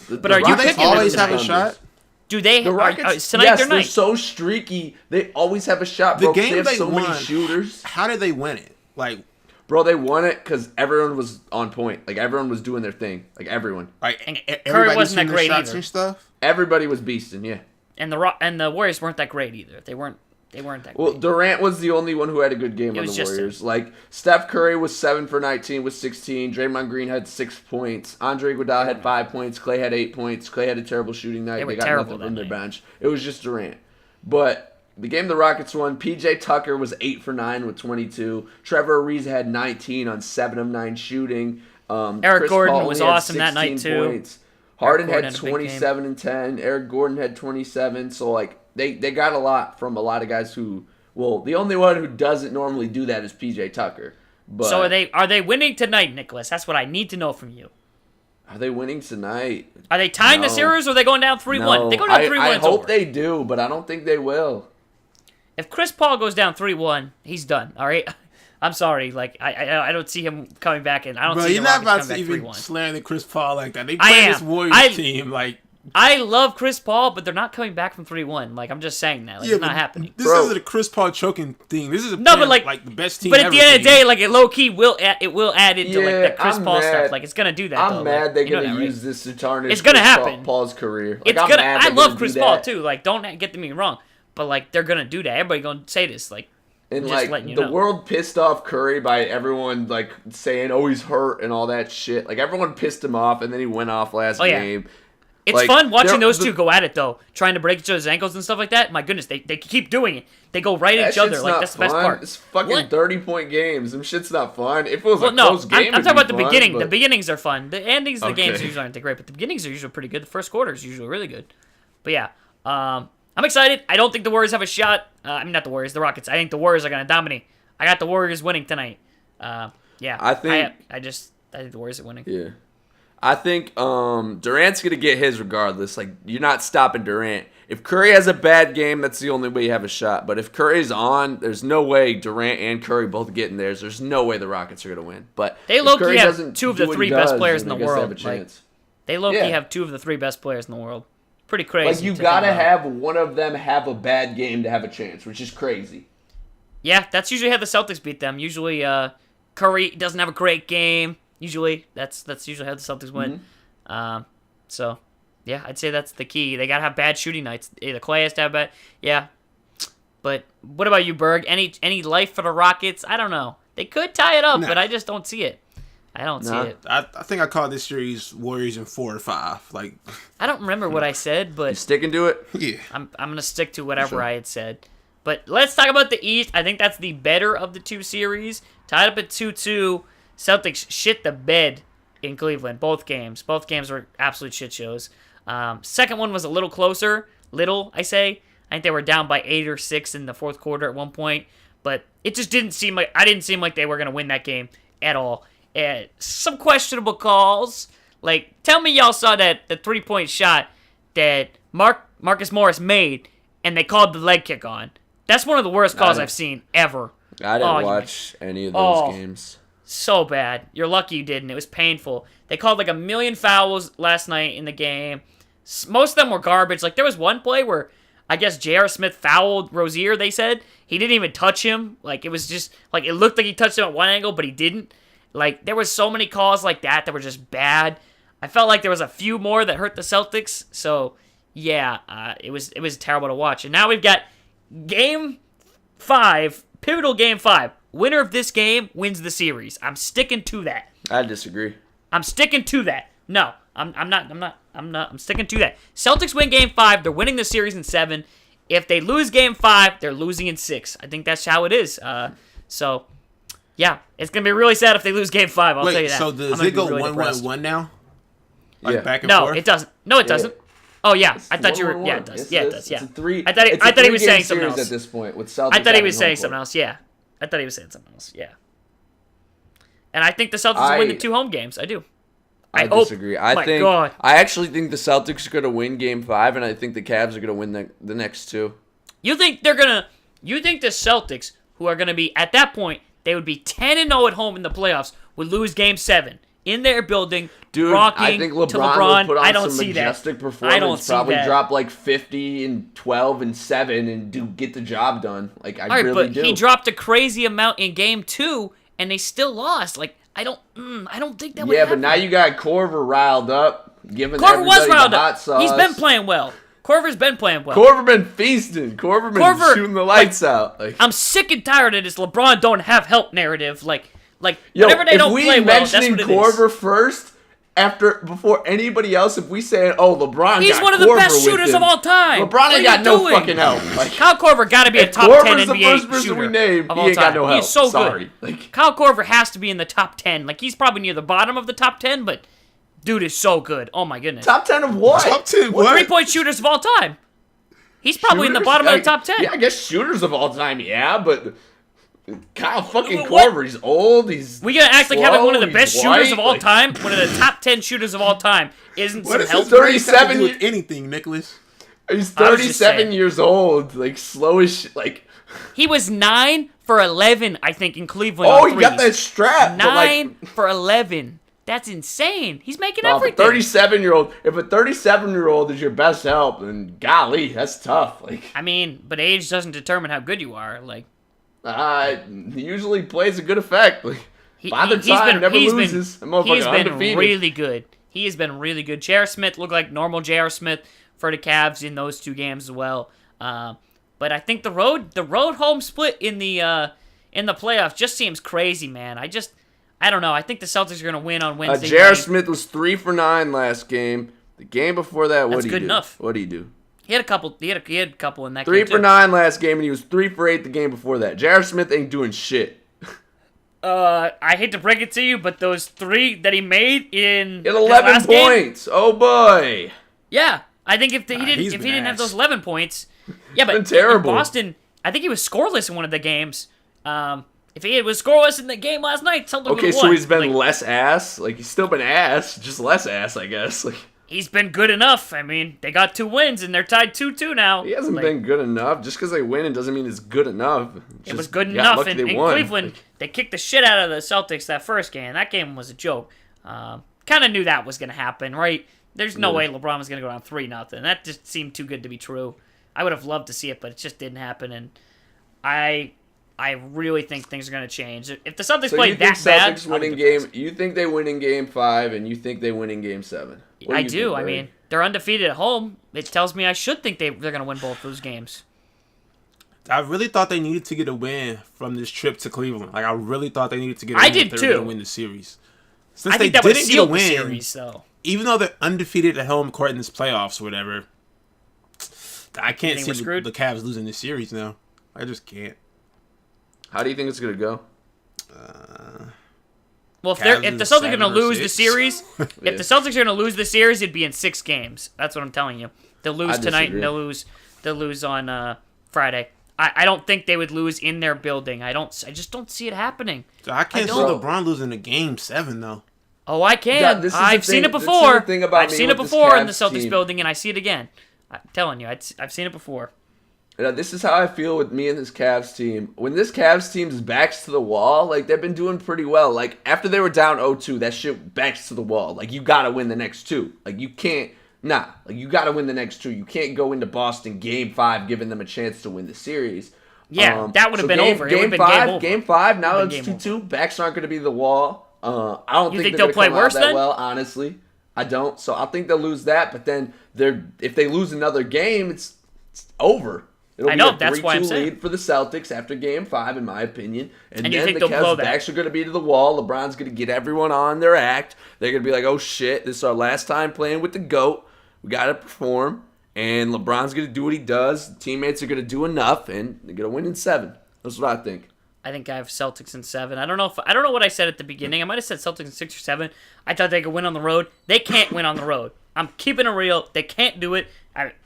but are you picking always have a shot? Do they? The Rockets, tonight yes, they're they're so streaky. They always have a shot, bro. The game they have so many shooters. How did they win it? Bro, they won it because everyone was on point. Like everyone was doing their thing. Like everyone. And Curry wasn't that great either. Stuff? Everybody was beasting, yeah. And the Warriors weren't that great either. They weren't that well, great. Durant was the only one who had a good game on the Warriors. Like, Steph Curry was 7 for 19 with 16. Draymond Green had 6 points. Andre Iguodala had 5 points. Clay had 8 points. Clay had a terrible shooting night. They got nothing from their bench. It was just Durant. But the game the Rockets won, PJ Tucker was 8 for 9 with 22. Trevor Ariza had 19 on 7 of 9 shooting. Eric Gordon was awesome that night, too. Points. Harden had 27 and 10. Eric Gordon had 27. So, like, they got a lot from a lot of guys who, well, the only one who doesn't normally do that is PJ Tucker. But so are they winning tonight, Nicholas? That's what I need to know from you. Are they winning tonight? Are they tying the series or are they going down 3-1? No. They go down 3-1. I hope they do, but I don't think they will. If Chris Paul goes down 3-1, he's done. All right. I'm sorry. Like I don't see him coming back, and I don't see. Bro, you're not about to even slander Chris Paul like that. They play this Warriors team like I love Chris Paul, but they're not coming back from 3-1. Like, I'm just saying that. Like, it's not happening. This isn't a Chris Paul choking thing. This is but like the best team. But at ever the end of the thing. day, like, it low key will add into like the Chris Paul stuff. Like, it's gonna do that. I'm mad they're gonna use this to tarnish. It's gonna happen. Paul's career. Like, I love Chris Paul too. Like, don't get me wrong, but like they're gonna do that. Everybody gonna say this. Like, and just like the world pissed off Curry by everyone like saying, "Oh, he's hurt" and all that shit. Like everyone pissed him off, and then he went off last game. It's like, fun watching those two go at it, though, trying to break each other's ankles and stuff like that. My goodness, they keep doing it. They go right at each other. Like, that's the best part. It's fucking 30-point games. Them shit's not fun. If it was a close game, I'm talking about the fun, beginning. But... The beginnings are fun. The endings of the games usually aren't that great, but the beginnings are usually pretty good. The first quarter is usually really good. But yeah, I'm excited. I don't think the Warriors have a shot. I mean, not the Warriors, the Rockets. I think the Warriors are going to dominate. I got the Warriors winning tonight. Yeah. I think the Warriors are winning. Yeah. I think Durant's going to get his regardless. Like, you're not stopping Durant. If Curry has a bad game, that's the only way you have a shot. But if Curry's on, there's no way Durant and Curry both getting theirs. There's no way the Rockets are going to win. But they low-key have two of the three best players in the world. Like, they low-key have two of the three best players in the world. Pretty crazy. Like, you got to have one of them have a bad game to have a chance, which is crazy. Yeah, that's usually how the Celtics beat them. Usually Curry doesn't have a great game. Usually, that's usually how the Celtics win. Mm-hmm. So, yeah, I'd say that's the key. They got to have bad shooting nights. Either Clay has to have bad. Yeah. But what about you, Berg? Any life for the Rockets? I don't know. They could tie it up, but I just don't see it. I don't see it. I think I called this series Warriors in 4 or 5. Like, I don't remember what I said, but... You sticking to it? Yeah. I'm going to stick to whatever I had said. But let's talk about the East. I think that's the better of the two series. Tied up at 2-2. Celtics shit the bed in Cleveland. Both games. Both games were absolute shit shows. Second one was a little closer. I say. I think they were down by 8 or 6 in the fourth quarter at one point. But it just didn't seem like... I didn't seem like they were going to win that game at all. Some questionable calls. Like, tell me y'all saw the 3-point shot that Marcus Morris made, and they called the leg kick on. That's one of the worst calls I've seen ever. I didn't watch any of those games. So bad. You're lucky you didn't. It was painful. They called like 1 million fouls last night in the game. Most of them were garbage. Like, there was one play where I guess J.R. Smith fouled Rozier, they said. He didn't even touch him. Like, it was just, like, it looked like he touched him at one angle, but he didn't. Like, there was so many calls like that were just bad. I felt like there was a few more that hurt the Celtics. So, yeah, it was terrible to watch. And now we've got Game 5, pivotal Game 5. Winner of this game wins the series. I'm sticking to that. I disagree. I'm sticking to that. No, I'm not. I'm sticking to that. Celtics win Game 5. They're winning the series in 7. If they lose Game 5, they're losing in 6. I think that's how it is. So, yeah, it's gonna be really sad if they lose Game 5. I'll tell you that. So does it go 1-1-1 now? Like back and forth? No, it doesn't. No, it doesn't. Oh yeah, I thought you were. Yeah, it does. Yeah, it does. Yeah. It's a three. I thought he was saying something else at this point with Celtics. I thought he was saying something else. Yeah, I thought he was saying something else. Yeah. And I think the Celtics will win the 2 home games. I do. I disagree. I actually think the Celtics are going to win Game 5, and I think the Cavs are going to win the next 2. You think they're gonna? You think the Celtics, who are going to be at that point, they would be 10-0 at home in the playoffs, would lose Game 7 in their building, rocking I think LeBron to LeBron. Will put on I don't some see majestic that. Performance, I don't see probably that. drop like 50 and 12 and 7 and get the job done. Like I really do. But he dropped a crazy amount in Game 2, and they still lost. Like I don't think that would happen. Yeah, but now you got Korver riled up, giving Korver everybody was riled the hot up. sauce. He's been playing well. Korver's been playing well. Korver been feasting. Korver been shooting the lights out. Like, I'm sick and tired of this LeBron don't have help narrative. Like whenever they don't play well, that's what it is. Korver first, before anybody else, if we say, oh, LeBron he's got one of the Korver best shooters of all time. LeBron ain't got no fucking help. Like, Kyle Korver got to be a top 10 NBA the first person shooter we named, of he all ain't time. got no help. He's so Sorry. good. Like, Kyle Korver has to be in the top 10. Like, he's probably near the bottom of the top 10, but dude is so good. Oh my goodness. top 10 of what? Top 10 what? 3-point shooters of all time. He's probably in the bottom of the top 10. Yeah, I guess shooters of all time, yeah, but Kyle fucking Korver, he's old, he's we gonna act slow, like having one of the best shooters of all like, time, one of the top 10 shooters of all time, isn't What some is help? his 37 with anything, Nicholas? He's 37 years old, like slow as shit, like. He was 9 for 11, I think, in Cleveland. Oh, he got that strap. 9 for 11. That's insane. He's making Well, everything. If a 37-year-old is your best help, then golly, that's tough. Like, I mean, but age doesn't determine how good you are. Like, he usually plays a good effect. Like, Father Time never loses. He's been really good. He has been really good. J.R. Smith looked like normal J.R. Smith for the Cavs in those 2 games as well. But I think the road home split in the playoffs just seems crazy, man. I don't know. I think the Celtics are going to win on Wednesday. J.R. Smith was 3 for 9 last game. The game before that, what did he do? That's good enough. What did he do? He had a couple. He had a couple in that 3 game. 3 for 9 last game, and he was 3 for 8 the game before that. J.R. Smith ain't doing shit. I hate to break it to you, but those 3 that he made in 11 points. Oh boy. Yeah, I think if he didn't have those 11 points, yeah, but terrible. In Boston, I think he was scoreless in one of the games. If he was scoreless in the game last night, Celtics would have won. So he's been less ass. Like, he's still been ass, just less ass, I guess. Like, he's been good enough. I mean, they got 2 wins and they're tied 2-2 now. He hasn't been good enough. Just because they win, it doesn't mean it's good enough. It was good enough. In Cleveland, they kicked the shit out of the Celtics that first game. That game was a joke. Kind of knew that was going to happen, right? There's no way LeBron was going to go down 3-0. That just seemed too good to be true. I would have loved to see it, but it just didn't happen. And I really think things are going to change. If the Celtics play that bad, you think they win in Game 5, and you think they win in Game 7? I do. I mean, they're undefeated at home. It tells me I should think they're going to win both those games. I really thought they needed to get a win from this trip to Cleveland. Like, I really thought they needed to get a win. I did if they too. were going to win the series. Since I think that would seal the series, though. Even though they're undefeated at home court in this playoffs or whatever, I can't see the Cavs losing this series now. I just can't. How do you think it's going to go? Well, if the Celtics are going to lose the series, if the Celtics are going to lose the series, it'd be in 6 games. That's what I'm telling you. They'll lose tonight and they'll lose on Friday. I don't think they would lose in their building. I just don't see it happening. I can't see LeBron losing a Game 7 though. Oh, I can. I've seen it before. I've seen it before in the Celtics building, and I see it again. I'm telling you, I've seen it before. This is how I feel with me and this Cavs team. When this Cavs team's backs to the wall, like, they've been doing pretty well. Like, after they were down 0-2, that shit backs to the wall. Like, you gotta win the next 2. Like, you can't. Like, you gotta win the next 2. You can't go into Boston Game 5 giving them a chance to win the series. Yeah, that would have been over. Game 5, now it's 2-2. Backs aren't gonna be the wall. I don't think they'll play worse that well, honestly. I don't. So I think they'll lose that, but then if they lose another game, it's over. It'll be a 3-2 lead for the Celtics after Game 5, in my opinion. And then the Cavs' backs are going to be to the wall. LeBron's going to get everyone on their act. They're going to be like, oh, shit, this is our last time playing with the GOAT. We got to perform. And LeBron's going to do what he does. Teammates are going to do enough, and they're going to win in 7. That's what I think. I think I have Celtics in 7. I don't know what I said at the beginning. I might have said Celtics in 6 or 7. I thought they could win on the road. They can't win on the road. I'm keeping it real. They can't do it.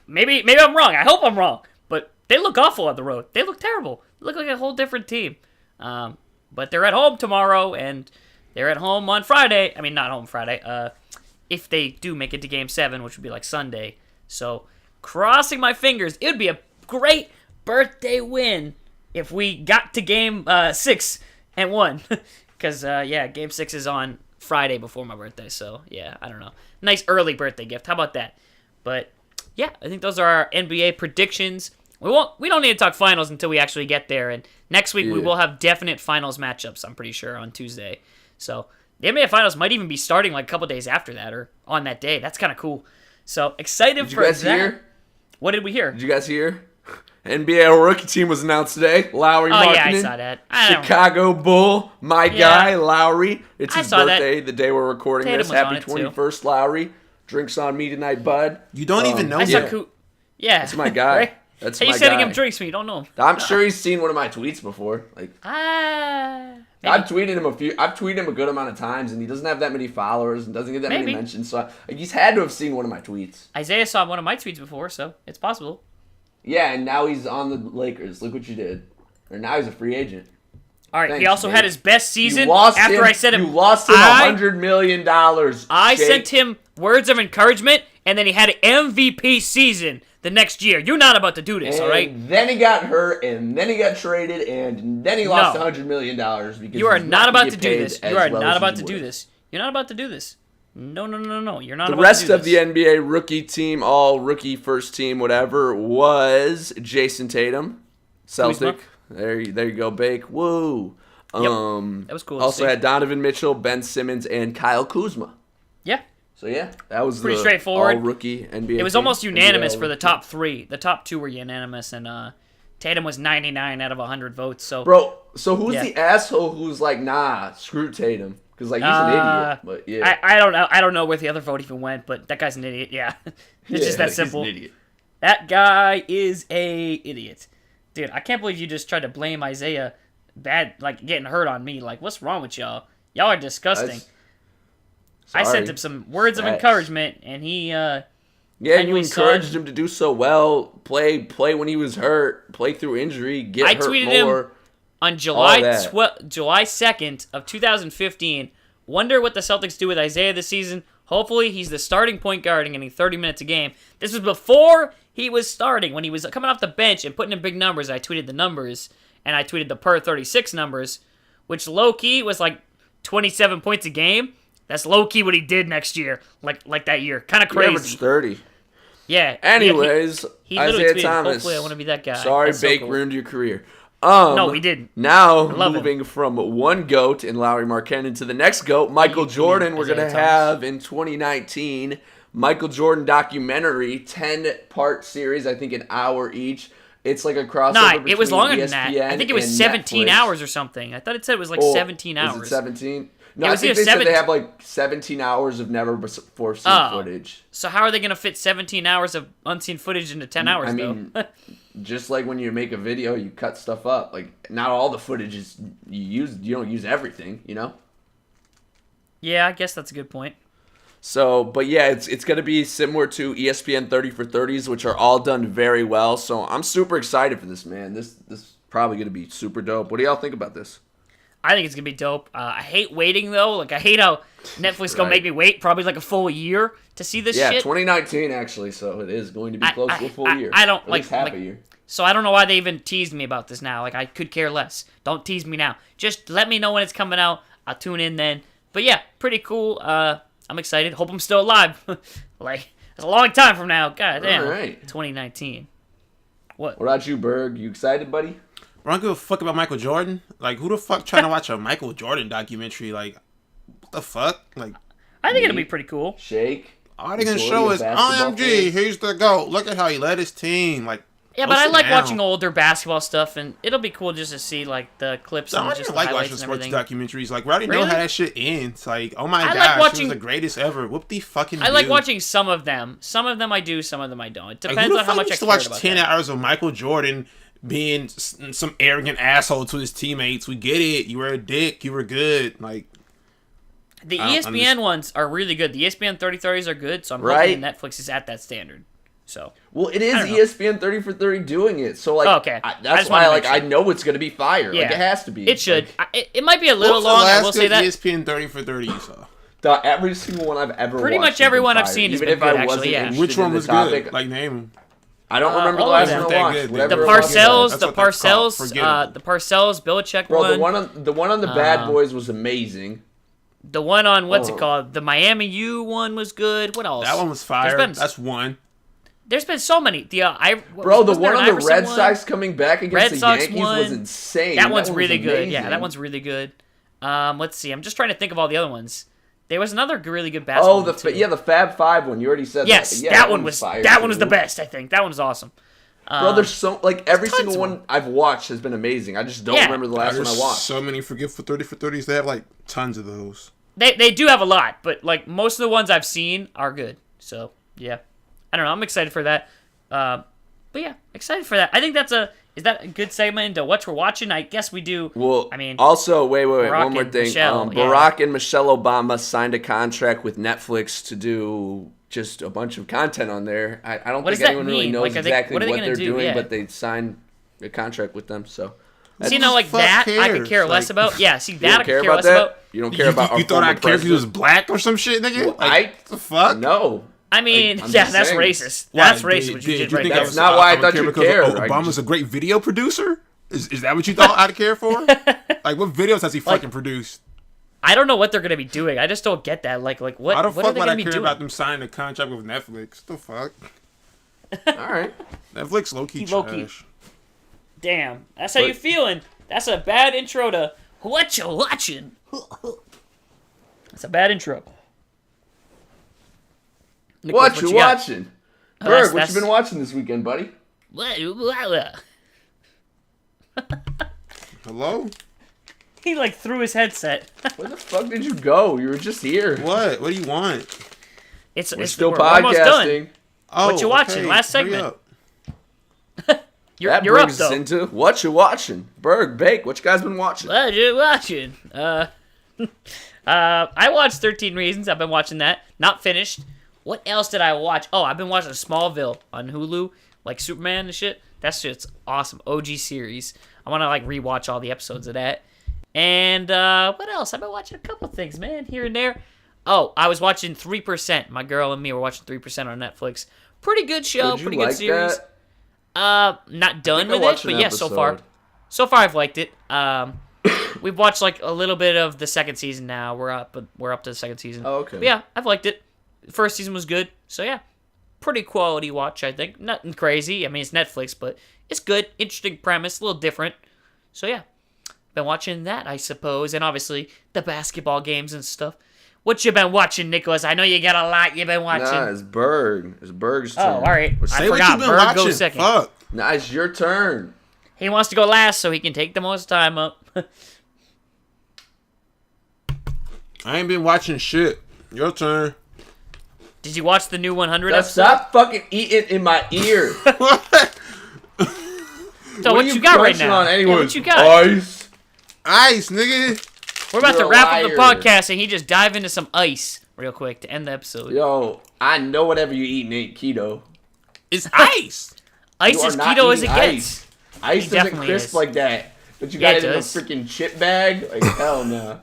Maybe I'm wrong. I hope I'm wrong. But they look awful on the road. They look terrible. They look like a whole different team. But they're at home tomorrow, and they're at home on Friday. I mean, not home Friday. If they do make it to Game 7, which would be like Sunday. So, crossing my fingers. It would be a great birthday win if we got to Game 6 and won. Because, Game 6 is on Friday before my birthday. So, yeah, I don't know. Nice early birthday gift. How about that? But, yeah, I think those are our NBA predictions. We don't need to talk finals until we actually get there. And next week we will have definite finals matchups, I'm pretty sure, on Tuesday. So, the NBA finals might even be starting like a couple days after that or on that day. That's kind of cool. So, excited for that. Did you guys hear? What did we hear? Did you guys hear? NBA rookie team was announced today. Lowry Markkinen. Yeah, I saw that. Chicago Bull, guy, Lowry. It's his birthday the day we're recording this. Happy 21st, Lowry. Drinks on me tonight, bud. You don't even know him. Yeah. That's my guy. Right? That's my guy. He's sending him drinks when you don't know him. I'm sure he's seen one of my tweets before. I've tweeted him a good amount of times, and he doesn't have that many followers and doesn't get that many mentions. So he's had to have seen one of my tweets. Isaiah saw one of my tweets before, so it's possible. Yeah, and now he's on the Lakers. Look what you did. Or now he's a free agent. All right, he also had his best season I said him. You lost him $100 million. I sent him words of encouragement, and then he had an MVP season the next year. You're not about to do this, all right? Then he got hurt, and then he got traded, and then he lost $100 million. Because you are not about to do this. You are not about to do this. You're not about to do this. No. You're not The about rest to do of this. the NBA rookie team, all rookie first team, whatever, was Jason Tatum, Celtic. There you go, Bake. Woo. Yep. That was cool. Also had Donovan Mitchell, Ben Simmons, and Kyle Kuzma. Yeah. So yeah, that was pretty straightforward. All rookie NBA. It was team. almost unanimous for the NBA. top three. The top two were unanimous, and Tatum was 99 out of 100 votes. So, Bro, so who's the asshole who's like, nah, screw Tatum? Because like he's an idiot. But yeah, I don't know. I don't know where the other vote even went, but that guy's an idiot. Yeah, it's just that simple. He's an idiot. That guy is a idiot, dude. I can't believe you just tried to blame Isaiah getting hurt on me. Like, what's wrong with y'all? Y'all are disgusting. I sent him some words of encouragement, and he yeah, you encouraged him to do so well. Play when he was hurt. Play through injury. Get hurt more. I tweeted him on July 2nd of 2015. Wonder what the Celtics do with Isaiah this season. Hopefully, he's the starting point guard and getting 30 minutes a game. This was before he was starting. When he was coming off the bench and putting in big numbers, I tweeted the numbers, and I tweeted the per 36 numbers, which low-key was like 27 points a game. That's low-key what he did next year, like that year. Kind of crazy. He averaged 30. Yeah. Anyways, he Isaiah tweeted, Thomas. hopefully I want to be that guy. Sorry, That's Bake so cool. ruined your career. No, we didn't. Now, moving from one GOAT in Lowry Markkanen to the next GOAT, Michael Jordan, we're going to have in 2019, Michael Jordan documentary, 10-part series, I think an hour each. It's like a crossover between it was longer ESPN than that. I think it was 17 Netflix. hours or something. I thought it said it was like 17 hours. Was it 17? No, I think they said they have like 17 hours of never before seen footage. So how are they going to fit 17 hours of unseen footage into 10 hours, though? Just like when you make a video, you cut stuff up. Like, not all the footage is you don't use everything, you know? Yeah, I guess that's a good point. So, but yeah, it's going to be similar to ESPN 30 for 30s, which are all done very well. So I'm super excited for this, man. This is probably going to be super dope. What do y'all think about this? I think it's going to be dope. I hate waiting, though. Like, I hate how Netflix going to make me wait probably like a full year to see this shit. Yeah, 2019, actually, so it is going to be close to a full year. I don't, at least half a year. So I don't know why they even teased me about this now. Like, I could care less. Don't tease me now. Just let me know when it's coming out. I'll tune in then. But yeah, pretty cool. I'm excited. Hope I'm still alive. Like, it's a long time from now. God damn. All right. 2019. What about you, Berg? You excited, buddy? I don't give a fuck about Michael Jordan. Like, who the fuck trying to watch a Michael Jordan documentary? Like, what the fuck? Like, I think it'll be pretty cool. Shake. All they can show is OMG. Here's the GOAT. Look at how he led his team. Like, yeah, but I like watching older basketball stuff, and it'll be cool just to see like the clips and just the like highlights watching and sports everything. documentaries. Like, we already know how that shit ends. Like, oh my I gosh, like she was the greatest ever. Whoop the fucking. I like watching some of them. Some of them I do. Some of them I don't. It depends on how much I care watch about 10 that. hours of Michael Jordan being some arrogant asshole to his teammates. We get it. You were a dick. You were good. Like, the ESPN ones are really good. The ESPN 30/30s are good, so I'm hoping Netflix is at that standard. So, well, it is ESPN 30 for 30 doing it. So, like, okay. That's why, like, I know it's going to be fire. Yeah. Like, it has to be. It should. Like, it might be a little long, I will say that. ESPN 30 for 30 you saw? Every single one I've ever watched. Pretty much every one I've seen has been good, actually, yeah. Which one was good? Like, name them. I don't remember the last one I watched. The Parcells, Belichick one. Bro, the one on the Bad Boys was amazing. The one on, what's it called? The Miami U one was good. What else? That one was fire. That's one. There's been so many. The one on the Red Sox coming back against the Yankees was insane. That one's really good. Yeah, that one's really good. Let's see. I'm just trying to think of all the other ones. There was another really good basketball one, too. The Fab Five one. You already said yes, that. Yeah, that one was the best, I think. That one was awesome. Bro, there's so, like, every single one I've watched has been amazing. I just don't remember the last one I watched. So many Forget for 30 for 30s. They have, like, tons of those. They do have a lot, but, like, most of the ones I've seen are good. So, yeah. I don't know. I'm excited for that. But, yeah, excited for that. I think is that a good segment into what we're watching? I guess we do. Well, I mean, also, wait, one more thing. Barack and Michelle Obama signed a contract with Netflix to do just a bunch of content on there. I don't think anyone really knows exactly what they're doing, but they signed a contract with them. So, see, now, like that, I could care less about. Yeah, see, that I could care less about. You don't care about. You thought I cared if he was black or some shit, nigga? Well, the fuck? No. I mean, that's racist. That's racist what you did right there. That's not why I thought you cared. Obama's a great video producer? Is that what you thought I'd care for? Like, what videos has he fucking produced? I don't know what they're gonna be doing. I just don't get that. Like what? Why the what fuck are they would gonna I be care doing? about them signing a contract with Netflix? The fuck? All right. Netflix low-key Low-key. trash. Damn, that's how you feeling. That's a bad intro to what you watching. That's a bad intro. Nicholas, What you got? watching? Oh, Berg, what that's- you been watching this weekend, buddy? Hello? He like threw his headset. Where the fuck did you go? You were just here. What? What do you want? We're still we're almost done. podcasting. Oh, What you watching? Last hurry segment. up. You're That up brings us though. into what you watching. Berg, Bake, what you guys been watching? What you watching? I watched 13 Reasons. I've been watching that. Not finished. What else did I watch? Oh, I've been watching Smallville on Hulu, like Superman and shit. That shit's awesome. OG series. I want to like rewatch all the episodes of that. And what else? I've been watching a couple things, man, here and there. Oh, I was watching 3%. My girl and me were watching 3% on Netflix. Pretty good show. Did you Pretty like good series. that? Not done I with it, watched but an yeah, so far episode. I've liked it. We've watched like a little bit of the second season now. We're up to the second season. Oh, okay. But yeah, I've liked it. The first season was good, so yeah, pretty quality watch. I think nothing crazy. I mean, it's Netflix, but it's good. Interesting premise, a little different. So yeah, been watching that, I suppose, and obviously the basketball games and stuff. What you been watching, Nicholas? I know you got a lot you've been watching. Nah, it's Berg. It's Berg's turn. Oh, all right. I Say what forgot. you been Bird watching. goes second. Fuck. Nah, it's your turn. He wants to go last so he can take the most time up. I ain't been watching shit. Your turn. Did you watch the new 100 Now episode? stop fucking eating in my ear. So what are you got right crunching now? on Yeah, anyway? what you got? Ice. Ice, nigga. We're about You're to a wrap up the liar. podcast and he just dive into some ice real quick to end the episode. Yo, I know whatever you eating ain't keto. It's ice. Ice You are is not keto as it eating gets. Ice It doesn't definitely crisp is. like that. But you Yeah, got it it in a does. freaking chip bag? Like, hell no.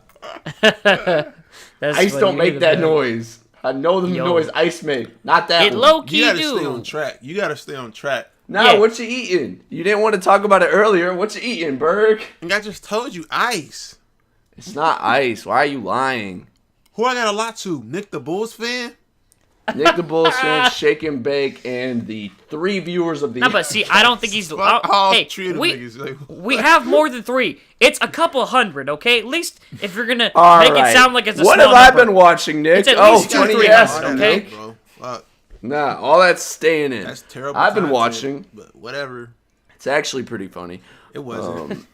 That's Ice funny. don't You make the that best. noise. I know the Yo. noise ice make. Not that It one. low You key gotta stay on do. track. You gotta stay on track. Nah, Yeah. what you eating? You didn't want to talk about it earlier. What you eating, Berg? And I just told you, ice. It's not ice. Why are you lying? Who I got a lot to? Nick the Bulls fan? Nick the Bulls fan, Shake and Bake, and the 3 viewers of the... No, but see, I don't think he's. Fuck all Hey, three of them we niggas. Like, we have more than 3. It's a couple hundred, okay? At least if you're gonna All make right. it sound like it's a What small have I number. been watching, Nick? It's at Oh, least 2 or 20 3 yes. hundred, I okay? don't know, bro. Fuck. Nah, all that's staying in. That's terrible. I've been content, watching. But whatever. It's actually pretty funny. It wasn't.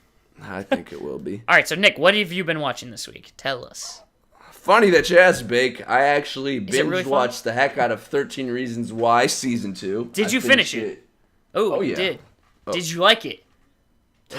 I think it will be. All right, so Nick, what have you been watching this week? Tell us. Funny that you asked, Bake. I actually it binge really fun? watched the heck out of 13 Reasons Why Season 2. Did I you finish finished it? Oh, Oh, you yeah. did. Did you like it?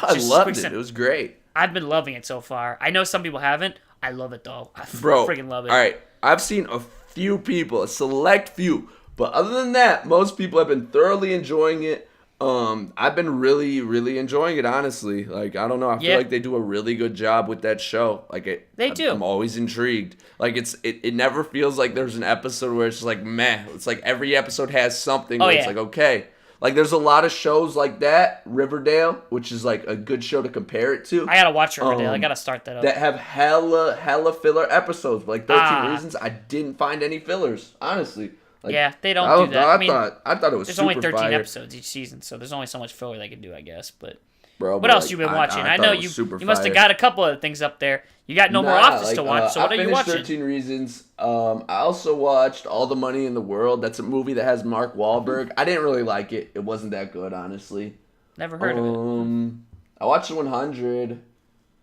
I Just loved quick it. sep- It was great. I've been loving it so far. I know some people haven't. I love it though. I Bro, freaking love it. All right, I've seen a few people, a select few, but other than that, most people have been thoroughly enjoying it. I've been really, really enjoying it. Honestly, like I don't know, I feel Yeah. like they do a really good job with that show. Like They do. I'm always intrigued. Like it never feels like there's an episode where it's just like meh. It's like every episode has something. Oh, Where yeah. It's like okay. Like there's a lot of shows like that, Riverdale, which is like a good show to compare it to. I gotta watch Riverdale. I Um, gotta start that up. That have hella filler episodes. Like 13 Ah. Reasons, I didn't find any fillers, honestly. Like, Yeah, they don't do that. I mean, I thought it was There's super only 13 fire, episodes each season, so there's only so much filler they can do, I guess. But bro. what but, else like, you been watching? I thought know it was you super must have fire. got a couple of things up there. You got no more Nah, Office to like, watch, so what I are you finished watching? 13 Reasons. I also watched All the Money in the World. That's a movie that has Mark Wahlberg. I didn't really like it. It wasn't that good, honestly. Never heard of it. I watched 100.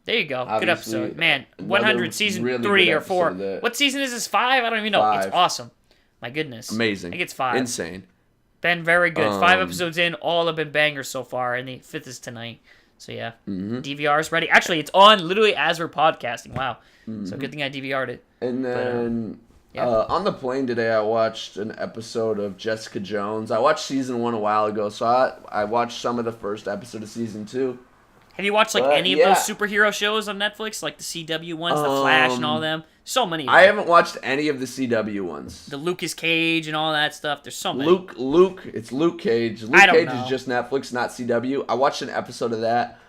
There you go. Good obviously, episode. Man, another 100 season really 3 good or 4. episode of that. What season is this? 5? I don't even know. 5. It's awesome. My goodness. Amazing. I think it's 5. Insane. Been very good. 5 Um, episodes in, all have been bangers so far, and the 5th is tonight. So yeah, Mm-hmm. DVR is ready. Actually, it's on literally as we're podcasting. Wow. Mm-hmm. So good thing I DVR'd it. And then yeah. on the plane today, I watched an episode of Jessica Jones. I watched season 1 a while ago, so I watched some of the first episode of season 2. Have you watched like any of yeah. those superhero shows on Netflix, like the CW ones, the Flash, and all them? So many. Of I them. haven't watched any of the CW ones. The Lucas Cage and all that stuff. There's so many. It's Luke Cage. Luke I don't Cage know. is just Netflix, not CW. I watched an episode of that.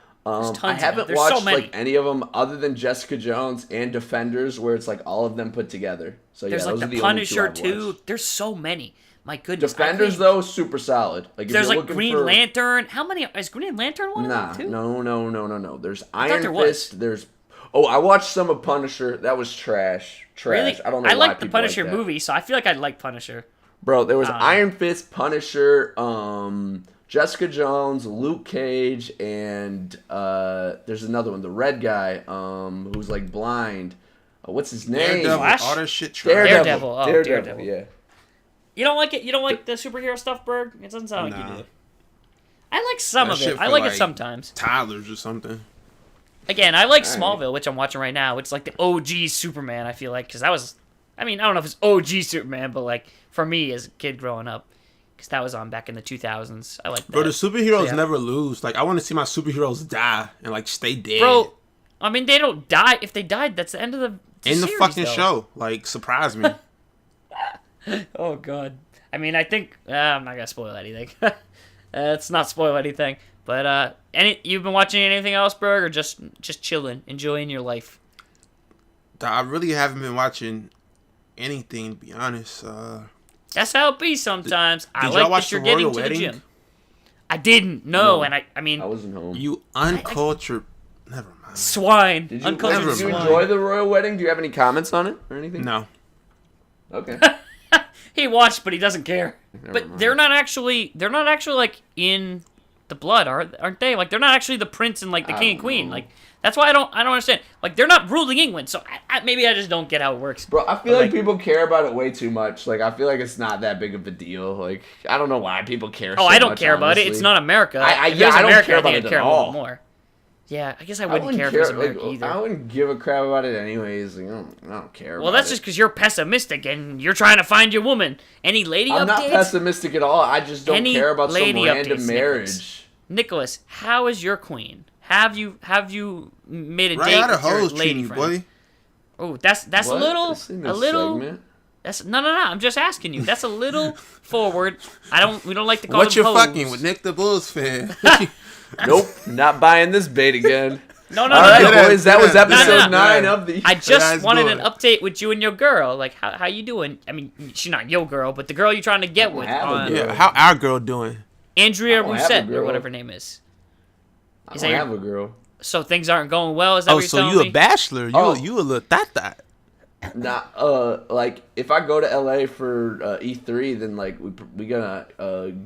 I haven't watched like any of them other than Jessica Jones and Defenders, where it's like all of them put together. So yeah, There's those like are the the Punisher only two I've too. watched. There's so many. My goodness. Defenders though, super solid. Like if there's you're like looking Green for... Lantern. How many is Green Lantern one Nah, of them too? no. There's Iron there Fist. was. There's I watched some of Punisher. That was trash. Really? I don't know. I why like the people Punisher like that. movie, so I feel like I'd like Punisher. Bro, there was Iron Fist, Punisher, Jessica Jones, Luke Cage, and there's another one, the red guy, who's like blind. What's his name? Daredevil, Flash? all that shit. Daredevil. Oh, Daredevil. Yeah. You don't like it? You don't like the superhero stuff, Berg? It doesn't sound like you do. I like some That of shit it. I for, like like, it sometimes. Toddlers or something. Again, I like All right. Smallville, which I'm watching right now. It's like the OG Superman, I feel like, because that was... I mean, I don't know if it's OG Superman, but like, for me as a kid growing up, because that was on back in the 2000s. I like that. Bro, the superheroes Yeah. never lose. Like, I want to see my superheroes die and, like, stay dead. Bro, I mean, they don't die. If they died, that's the end of the in the series, fucking though. show. Like, surprise me. Oh, God. I mean, I think... I'm not going to spoil anything. Let's not spoil anything. But, you've been watching anything else, Berg, or just chilling, enjoying your life? I really haven't been watching anything, to be honest. That's how it be sometimes. I did like y'all watch that you're the getting Royal to Wedding? the gym. I didn't. No, No. and I mean... I wasn't home. You uncultured... Never mind. Swine. Did you, Uncultured never did you swine. enjoy the royal wedding? Do you have any comments on it or anything? No. Okay. He watched, but he doesn't care. But mind. they're not actually like in the blood, aren't they? Like they're not actually the prince and like the king and queen. know. Like that's why I don't understand. Like they're not ruling England, so maybe I just don't get how it works. Bro, I feel But, like people care about it way too much. Like, I feel like it's not that big of a deal. Like, I don't know why people care so Oh, I don't much, care about it. honestly. It's not America. If it yeah, was I don't America, care I about think it I'd care at a little all. more. Yeah, I guess I wouldn't care if it was America either. I wouldn't give a crap about it anyways. Like, I don't care. Well, about that's it. just because you're pessimistic and you're trying to find your woman. Any lady I'm not updates? pessimistic at all. I just don't Any care about some lady random updates, marriage. Nicholas, how is your queen? Have you made a Right date out of with your hose lady cheating, friend? boy. Oh, that's What? a little This ain't no a little. segment. That's no. I'm just asking you. That's a little forward. We don't like to call What them you hoes. fucking with Nick the Bulls fan? Nope, not buying this bait again. No. All right, no. boys, that was episode No. 9 of the. I just That's wanted good. an update with you and your girl. Like, how you doing? I mean, she's not your girl, but the girl you're trying to get with. have a girl. Yeah, how our girl doing? Andrea I don't have a Rousset, or girl. whatever her name is. I Is don't that have your- a girl. So things aren't going well, is that Oh, what you're so telling you me? a bachelor? Oh. You a little that. Like if I go to LA for E3, then like we gonna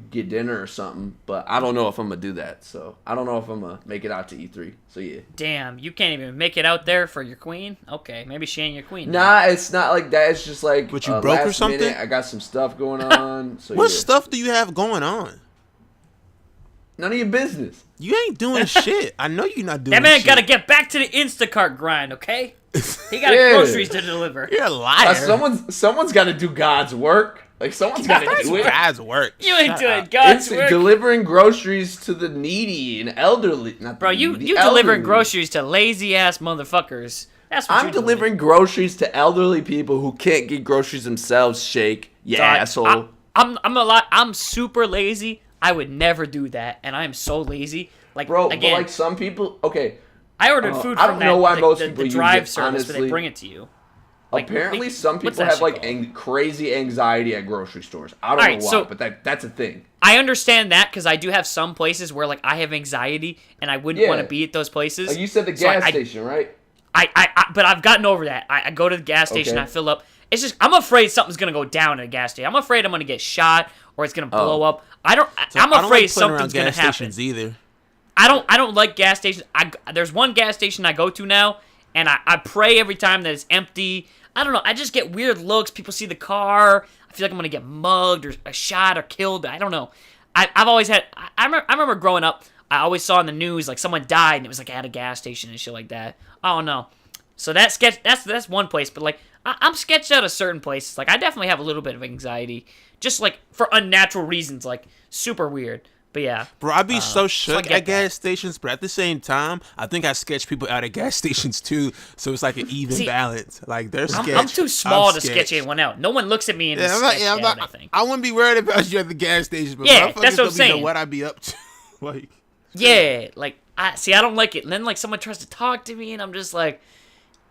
get dinner or something. But I don't know if I'm gonna do that. So I don't know if I'm gonna make it out to E3. So yeah. Damn, you can't even make it out there for your queen? Okay, maybe she ain't your queen. Nah, it's not like that. It's just like But you broke or last something? minute, I got some stuff going on. So What yeah. stuff do you have going on? None of your business. You ain't doing shit. I know you're not doing That man shit. gotta get back to the Instacart grind, okay? He got Yeah. groceries to deliver. You're a liar. Someone's got to do God's work. Like someone's got to That's do it. God's work. You ain't Shut doing up. God's It's work. delivering groceries to the needy and elderly. Not the Bro, you needy, delivering elderly. groceries to lazy ass motherfuckers. That's what I'm you're doing. delivering groceries to elderly people who can't get groceries themselves. Shake, you Dog, asshole. I'm super lazy. I would never do that, and I am so lazy. Like Bro, again, but like some people, okay. I ordered food I from don't know why most the people use drive it, service, but they honestly. bring it to you. Like, Apparently, like, some what's people that have shit like called? crazy anxiety at grocery stores. I don't Alright, know why, so- but that's a thing. I understand that because I do have some places where like I have anxiety and I wouldn't Yeah. want to be at those places. Like you said, the So gas I- station, right? But I've gotten over that. I go to the gas station, Okay. I fill up. It's just I'm afraid something's gonna go down at a gas station. I'm afraid I'm gonna get shot or it's gonna blow up. I'm I don't afraid like putting around something's gonna gas happen. stations either. I don't like gas stations. There's one gas station I go to now, and I pray every time that it's empty. I don't know. I just get weird looks. People see the car. I feel like I'm gonna get mugged or shot or killed. I don't know. I've always had. I remember growing up. I always saw in the news like someone died and it was like at a gas station and shit like that. I don't know. So that's one place, but like I'm sketched out of certain places. Like I definitely have a little bit of anxiety, just like for unnatural reasons, like super weird. But yeah, Bro, I'd be so I shook get at that. gas stations, but at the same time, I think I sketch people out at gas stations too, so it's like an even See, balance. Like they're sketched. I'm too small I'm to sketch sketched. anyone out. No one looks at me and Yeah, is I'm not, sketched yeah, I'm out, not, I think. I wouldn't be worried about you at the gas station, but Yeah, motherfuckers that's what I'm don't be know saying. what I'd be up to. Like, Yeah, like I don't like it. And then like someone tries to talk to me, and I'm just like,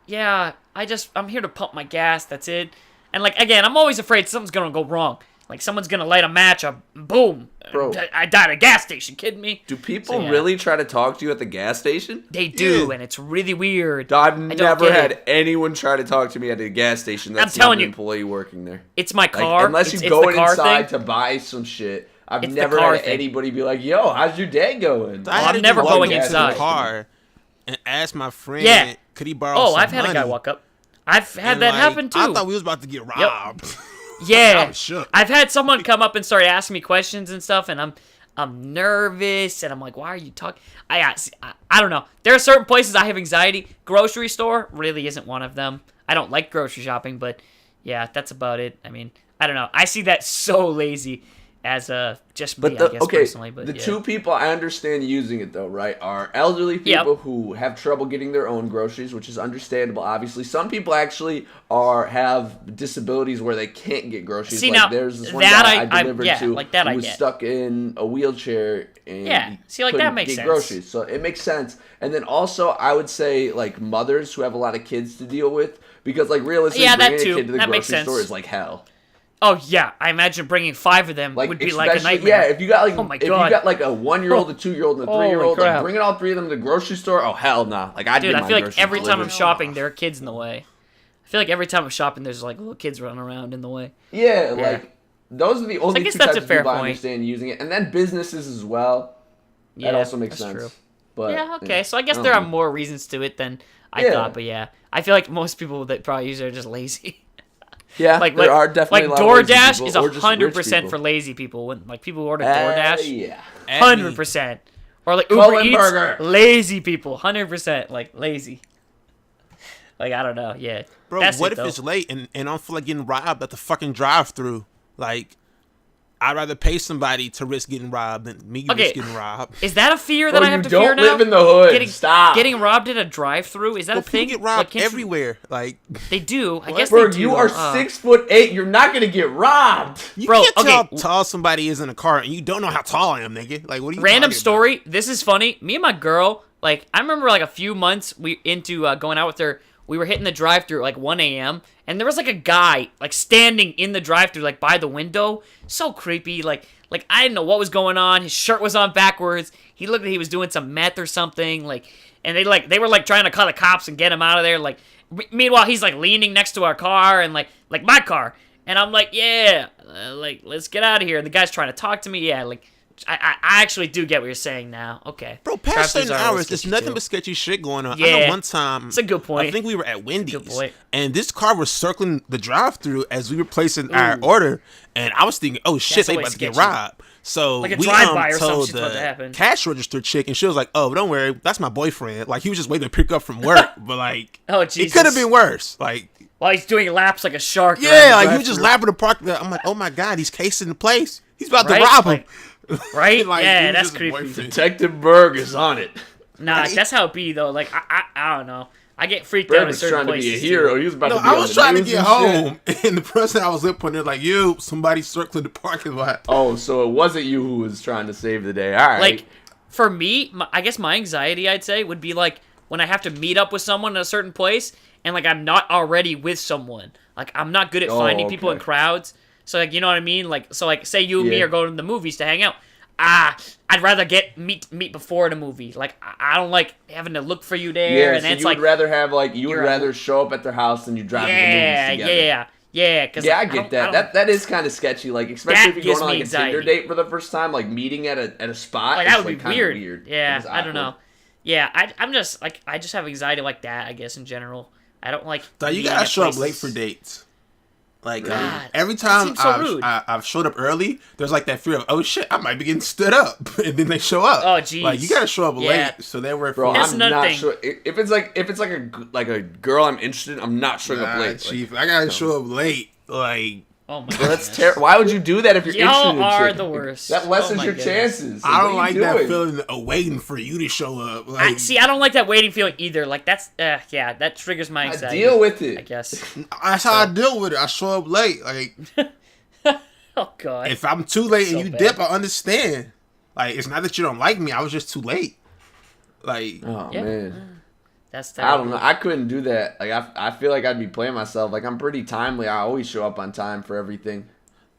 yeah, I'm here to pump my gas. That's it. And like again, I'm always afraid something's gonna go wrong. Like someone's gonna light a match up, boom! Bro, I died at a gas station. Kidding me? Do people really try to talk to you at the gas station? They do, and it's really weird. I've never had anyone try to talk to me at a gas station that's not an employee working there. It's my car. Unless you go inside to buy some shit. I've never had anybody be like, "Yo, how's your day going?" I'm never going inside. Car and ask my friend, could he borrow some money? I've had a guy walk up. I've had that happen too. I thought we was about to get robbed. Yep. Yeah, I've had someone come up and start asking me questions and stuff, and I'm nervous, and I'm like, why are you talking? I don't know. There are certain places I have anxiety. Grocery store really isn't one of them. I don't like grocery shopping, but yeah, that's about it. I mean, I don't know. I see that so lazy as just me, I guess, personally. But the two people I understand using it though, right, are elderly people who have trouble getting their own groceries, which is understandable. Obviously, some people actually have disabilities where they can't get groceries. See, like now, there's this one guy I delivered to like that who was stuck in a wheelchair and that makes sense. Groceries, so it makes sense. And then also, I would say like mothers who have a lot of kids to deal with, because like realistically, bringing a kid to the grocery store is like hell. Oh yeah, I imagine bringing 5 of them would be like a nightmare. Yeah, if you got like, if you got like a 1-year-old, a 2-year-old, and a 3-year-old, like bringing all 3 of them to the grocery store. Oh hell no! Like I feel like every time I'm shopping, there are kids in the way. I feel like every time I'm shopping, there's like little kids running around in the way. Yeah, like those are the only two types of people I understand using it, and then businesses as well. Yeah, that also makes sense. True. But yeah, okay, so I guess there are more reasons to it than I thought. But yeah, I feel like most people that probably use it are just lazy. Yeah, there are definitely like a lot of lazy DoorDash people, is 100% for lazy people. When like people who order DoorDash, 100%. Or like Uber Eats, lazy people, 100% like lazy. Like I don't know, yeah. Bro, what if it's late and I don't feel like getting robbed at the fucking drive-thru? Like, I'd rather pay somebody to risk getting robbed than me risk getting robbed. Is that a fear that I have to fear now? Don't live in the hood. Stop. Getting robbed at a drive-thru, is that a thing? People get robbed everywhere. Like they do. I guess they do. You are 6'8". You're not gonna get robbed. You can't tell how tall somebody is in a car, and you don't know how tall I am, nigga. Like, what are you? Random story. About? This is funny. Me and my girl, like, I remember like a few months into going out with her. We were hitting the drive-thru at like 1 a.m. and there was like a guy like standing in the drive-thru like by the window. So creepy. Like I didn't know what was going on. His shirt was on backwards. He looked like he was doing some meth or something. Like, and they were like trying to call the cops and get him out of there. Like, meanwhile he's like leaning next to our car and like my car. And I'm like, yeah, like let's get out of here. And the guy's trying to talk to me. Yeah, like. I actually do get what you're saying now. Okay. Bro, past certain hours, there's nothing but sketchy shit going on. Yeah. I know one time. It's a good point. I think we were at Wendy's. And this car was circling the drive-thru as we were placing our order. And I was thinking, oh shit, they about to get robbed. So like we told the cash register chick, and she was like, oh, don't worry, that's my boyfriend. Like, he was just waiting to pick up from work. But like, oh, Jesus. It could have been worse. Like, while he's doing laps like a shark. Yeah, like he was just lapping the park. I'm like, oh my God, he's casing the place. He's about to rob him. Right? Like, yeah, that's creepy. Detective Berg is on it. Nah, that's how it be though. Like I don't know. I get freaked out in certain places. Trying to be a hero. He was about to be I was trying to get home, and the person I was with put it like, "You, somebody circling the parking lot." Oh, so it wasn't you who was trying to save the day. All right. Like for me, I guess my anxiety, I'd say, would be like when I have to meet up with someone in a certain place, and like I'm not already with someone. Like I'm not good at finding people in crowds. So, like, you know what I mean? Like, so, like, say you and me are going to the movies to hang out. I'd rather meet before the movie. Like, I don't like having to look for you there. Yeah, and so it's you would rather have, like, you would rather show up at their house than you drive to the movies together. Yeah. Cause I get that. That is kind of sketchy. Like, especially if you're going on, like, a Tinder date for the first time, like, meeting at a spot. Like, that would be weird. Yeah, I don't know. Yeah, I'm just, like, I just have anxiety like that, I guess, in general. I don't like... You gotta show up late for dates. Like, every time I've showed up early, there's like that fear of, oh shit, I might be getting stood up. And then they show up. Oh, jeez. Like, you gotta show up late. So they were... Bro, I'm not sure. If it's like a girl I'm interested in, I'm not showing up late. Chief, I gotta show up late. Like... Oh my God. That's terrible. Why would you do that if you're interested in Y'all are the worst. That lessens your chances. I don't like that feeling of waiting for you to show up. Like, I don't like that waiting feeling either. Like, that's, that triggers my anxiety. Deal with it. I guess. That's how I deal with it. I show up late. Like, oh, God. If I'm too late and you dip, I understand. Like, it's not that you don't like me. I was just too late. Like, Oh Yeah. man. That's I don't know. I couldn't do that. Like I feel like I'd be playing myself. Like I'm pretty timely. I always show up on time for everything.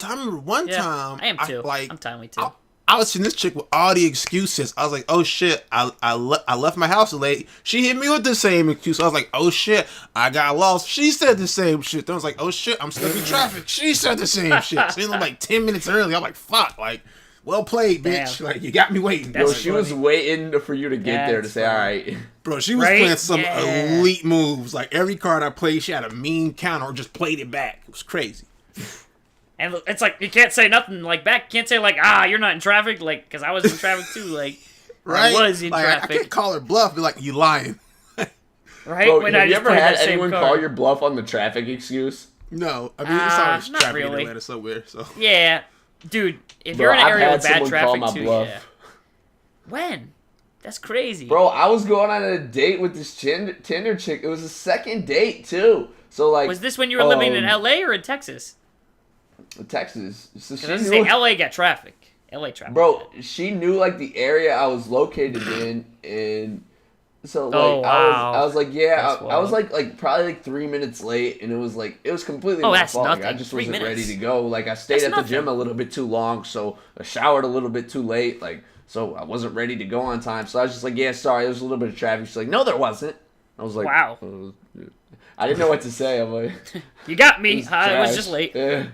I remember one time. I am too. Like, I'm timely too. I was seeing this chick with all the excuses. I was like, oh shit, I left my house late. She hit me with the same excuse. I was like, oh shit, I got lost. She said the same shit. Then I was like, oh shit, I'm stuck in traffic. She said the same shit. So like 10 minutes early. I'm like, fuck, like, well played, bitch. Damn. Like, you got me waiting. Yo, That's she was waiting for you to get there to say, all right. Bro, she was playing some elite moves. Like, every card I played, she had a mean counter or just played it back. It was crazy. And it's like, you can't say nothing like back. You can't say like, you're not in traffic. Like, because I was in traffic too. Like, Right? I was in like, traffic. I can't call her bluff. Be like, you lying. Right? Bro, When have I you just ever played had that same anyone card. call your bluff on the traffic excuse? No. I mean, it's always not traffic really. in Atlanta somewhere, so. Yeah. Dude, if Bro, you're in an I've area had with bad someone call traffic my too, bluff. yeah. When? That's crazy. Bro, I was going on a date with this Tinder chick. It was a second date too. So like, Was this when you were living in LA or in Texas? Texas. So Because I was gonna say, LA got traffic. LA traffic. Bro, she knew like the area I was located in, and so like Oh, wow. I was like, yeah, That's I was wild. like probably like 3 minutes late, and it was completely Oh, my that's fault. Like, I nothing. just 3 wasn't minutes. ready to go. Like I stayed That's at the gym nothing. a little bit too long, so I showered a little bit too late. Like so I wasn't ready to go on time. So I was just like, yeah, sorry, there was a little bit of traffic. She's like, no, there wasn't. I was like, Wow. I didn't know what to say. I'm like, You got me. "This is I was trash." just late. Yeah.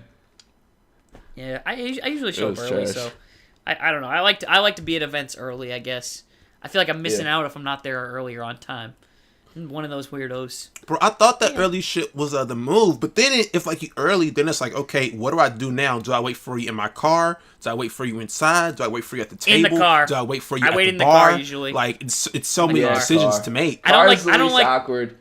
Yeah, I usually show up was early, trash. so I don't know. I like to be at events early, I guess. I feel like I'm missing out if I'm not there earlier on time. I'm one of those weirdos. Bro, I thought that early shit was the move, but then if like you early, then it's like, okay, what do I do now? Do I wait for you in my car? Do I wait for you inside? Do I wait for you at the In table? the car. Do I wait for you I at wait the in the bar? car usually. Like it's so many car. decisions Car. to make. I don't Car's like- the least like- awkward.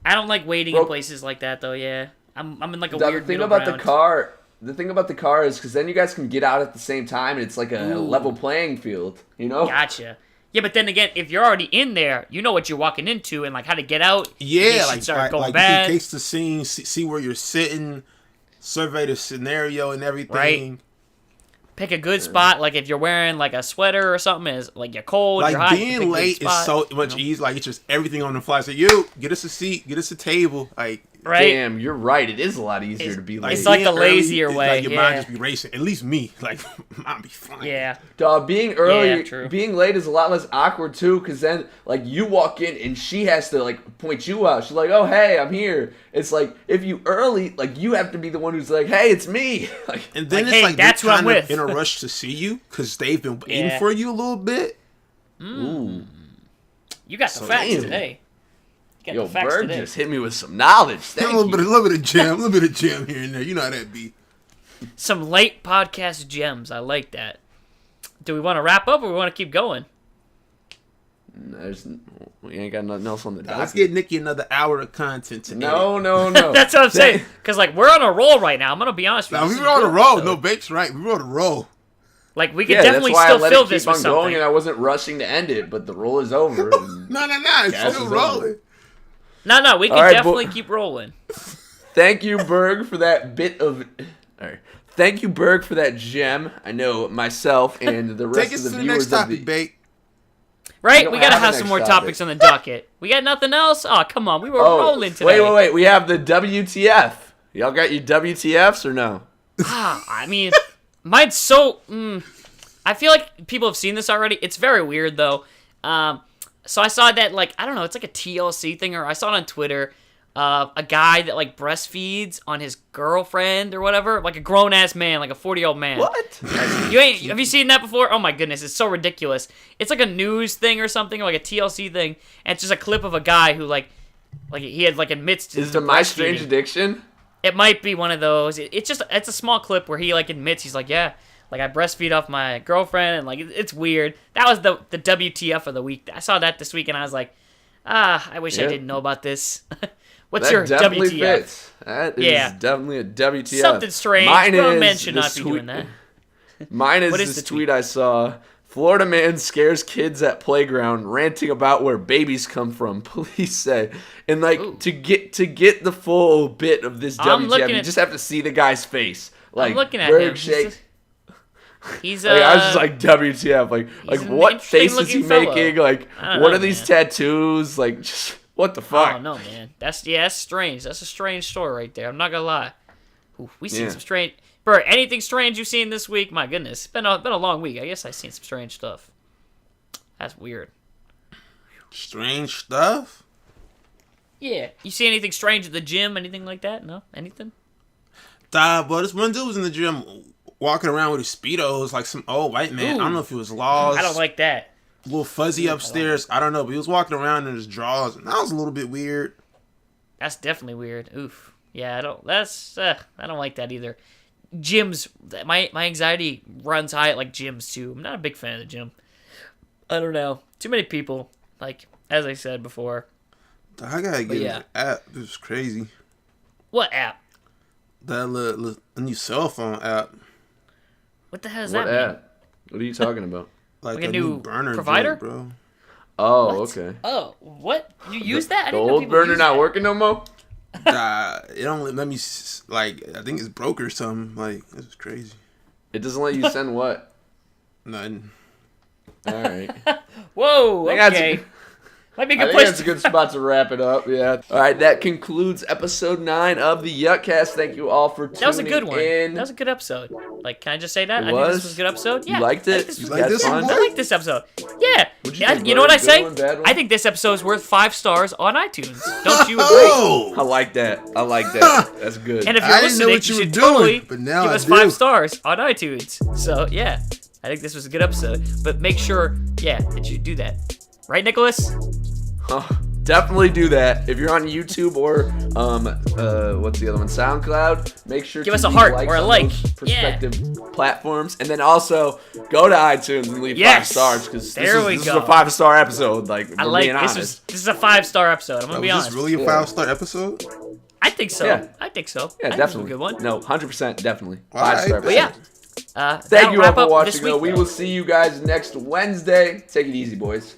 I don't like waiting Bro, in places like that though. Yeah, I'm in like a The weird thing middle about ground. the car, the thing about the car is because then you guys can get out at the same time, and it's like a level playing field. You know? Gotcha. Yeah, but then again, if you're already in there, you know what you're walking into and like how to get out. Yeah, like start going like you bad. can case the scene, see where you're sitting, survey the scenario and everything. Right. Pick a good spot. Like if you're wearing like a sweater or something, is like you're cold, Like you're hot. you pick a being good late is spot, so much you know? easier. Like it's just everything on the fly. So you get us a seat, get us a table. Like Right. Damn, you're right. It is a lot easier to be late. It's like being the lazier it's way, Like your mind yeah. just be racing. At least me, like mine be flying. Yeah. Dog, being early, Yeah, true. being late is a lot less awkward too, because then like you walk in and she has to like point you out. She's like, "Oh, hey, I'm here." It's like if you early, like you have to be the one who's like, "Hey, it's me." Like, And then Like, it's hey, like that's they're who I'm kind of with. in a rush to see you because they've been waiting Yeah. for you a little bit. ooh, You got the facts damn. today. You got yo, the facts Bird today. just hit me with some knowledge. Thank a little you. bit of jam, a little bit of jam here and there. You know how that be. Some late podcast gems. I like that. Do we want to wrap up or we want to keep going? We ain't got nothing else on the Let's docket. get Nikki another hour of content today. No. That's what I'm saying. Because like we're on a roll right now. I'm gonna be honest with Now you. we This were is on a good. roll. So, No, Bake's right. We were on a roll. like we could Yeah, definitely that's why still I let fill it this keep with on going, something. and I wasn't rushing to end it, but the roll is over. and- No. It's Gas still is rolling. No, we can All right, definitely keep rolling. Thank you, Berg, for that bit of. All right. Thank you, Berg, for that gem. I know myself and the rest Take us of to the the next viewers of topic, the. Bake. Right? don't We gotta have a have some next more topic. topics on the docket. We got nothing else? Oh, come on. We were Oh, rolling today. wait. We have the WTF. Y'all got your WTFs or no? I mean, mine's so. I feel like people have seen this already. It's very weird though. So I saw that like I don't know. It's like a TLC thing, or I saw it on Twitter. A guy that like breastfeeds on his girlfriend or whatever, like a grown ass man, like a 40-year-old man. What? Have you seen that before? Oh my goodness, it's so ridiculous. It's like a news thing or something, or like a TLC thing, and it's just a clip of a guy who like he had like admits to Is it My Strange breastfeeding. Addiction? It might be one of those. It's a small clip where he like admits he's like, yeah, like I breastfeed off my girlfriend, and like it's weird. That was the WTF of the week. I saw that this week, and I was like, I wish I Yeah. didn't know about this. What's That your definitely WTF? fits. That is Yeah. definitely a WTF. Something strange. Mine Grown is men should not this be tweet- doing that. Mine is What is this the tweet tweet? I saw. Florida man scares kids at playground, ranting about where babies come from. Police say, and like Ooh. to get the full bit of this I'm WTF, looking you at- just have to see the guy's face. Like I'm looking at Berg him. He's shake. just- He's Like, I was just like, WTF? Like an what face is he interesting-looking fellow. making? Like, I don't what know, are these man. tattoos? Like, just what the fuck? I don't know, man. That's strange. That's a strange story right there. I'm not gonna lie. Ooh, we seen some strange. Bro, anything strange you've seen this week? My goodness, it's been a long week. I guess I've seen some strange stuff. That's weird. Strange stuff? Yeah. You see anything strange at the gym? Anything like that? No? Anything? But this one dude was in the gym walking around with his Speedos like some old white man. Ooh. I don't know if he was lost. I don't like that. A little fuzzy upstairs. I don't know, but he was walking around in his drawers, and that was a little bit weird. That's definitely weird. Oof. Yeah, I don't like that either. Gyms, my anxiety runs high at like gyms too. I'm not a big fan of the gym. I don't know. Too many people. Like, as I said before. I gotta get an app. This is crazy. What app? That a new cell phone app. What the hell does What that mean? app? What are you talking about? Like a new burner provider? joint, bro. Oh, What? okay. Oh, what? You use that? I The didn't know old people burner use not that. working no more? It don't let me, like, I think it's broke or something. Like, this is crazy. It doesn't let you send what? Nothing. All right. Whoa, I think okay. Might be a I good think place that's a good spot to wrap it up. Yeah. All right, that concludes episode 9 of the YuckCast. Thank you all for tuning in. That was a good one. That was a good episode. Like, can I just say that? It I think was? this was a good episode. Yeah. You liked I it? think this was You liked good. this Yeah, one, I boy? like this episode. Yeah. What'd Yeah, think, you know what I Good say? one, bad one? I think this episode is worth 5 stars on iTunes. Don't you agree? Oh! I like that. I like that. That's good. And if you're I didn't know listening, what you you should were doing, totally but now give I us do. 5 stars on iTunes. So, yeah. I think this was a good episode. But make sure, that you do that. Right, Nicholas? Definitely do that. If you're on YouTube or what's the other one? SoundCloud. Make sure Give to us a leave heart likes or a on like. those respective platforms, and then also go to iTunes and leave 5 stars because this is a 5-star episode. Like, I we're like being this. honest. This is a 5-star episode. I'm gonna Was be honest. this really a 5-star episode? I think so. Yeah. I think so. Yeah, I think definitely. it's a good one. No, 100% definitely. All right, 5-star. But yeah. Thank that'll you all wrap for up watching. this week, We though. will see you guys next Wednesday. Take it easy, boys.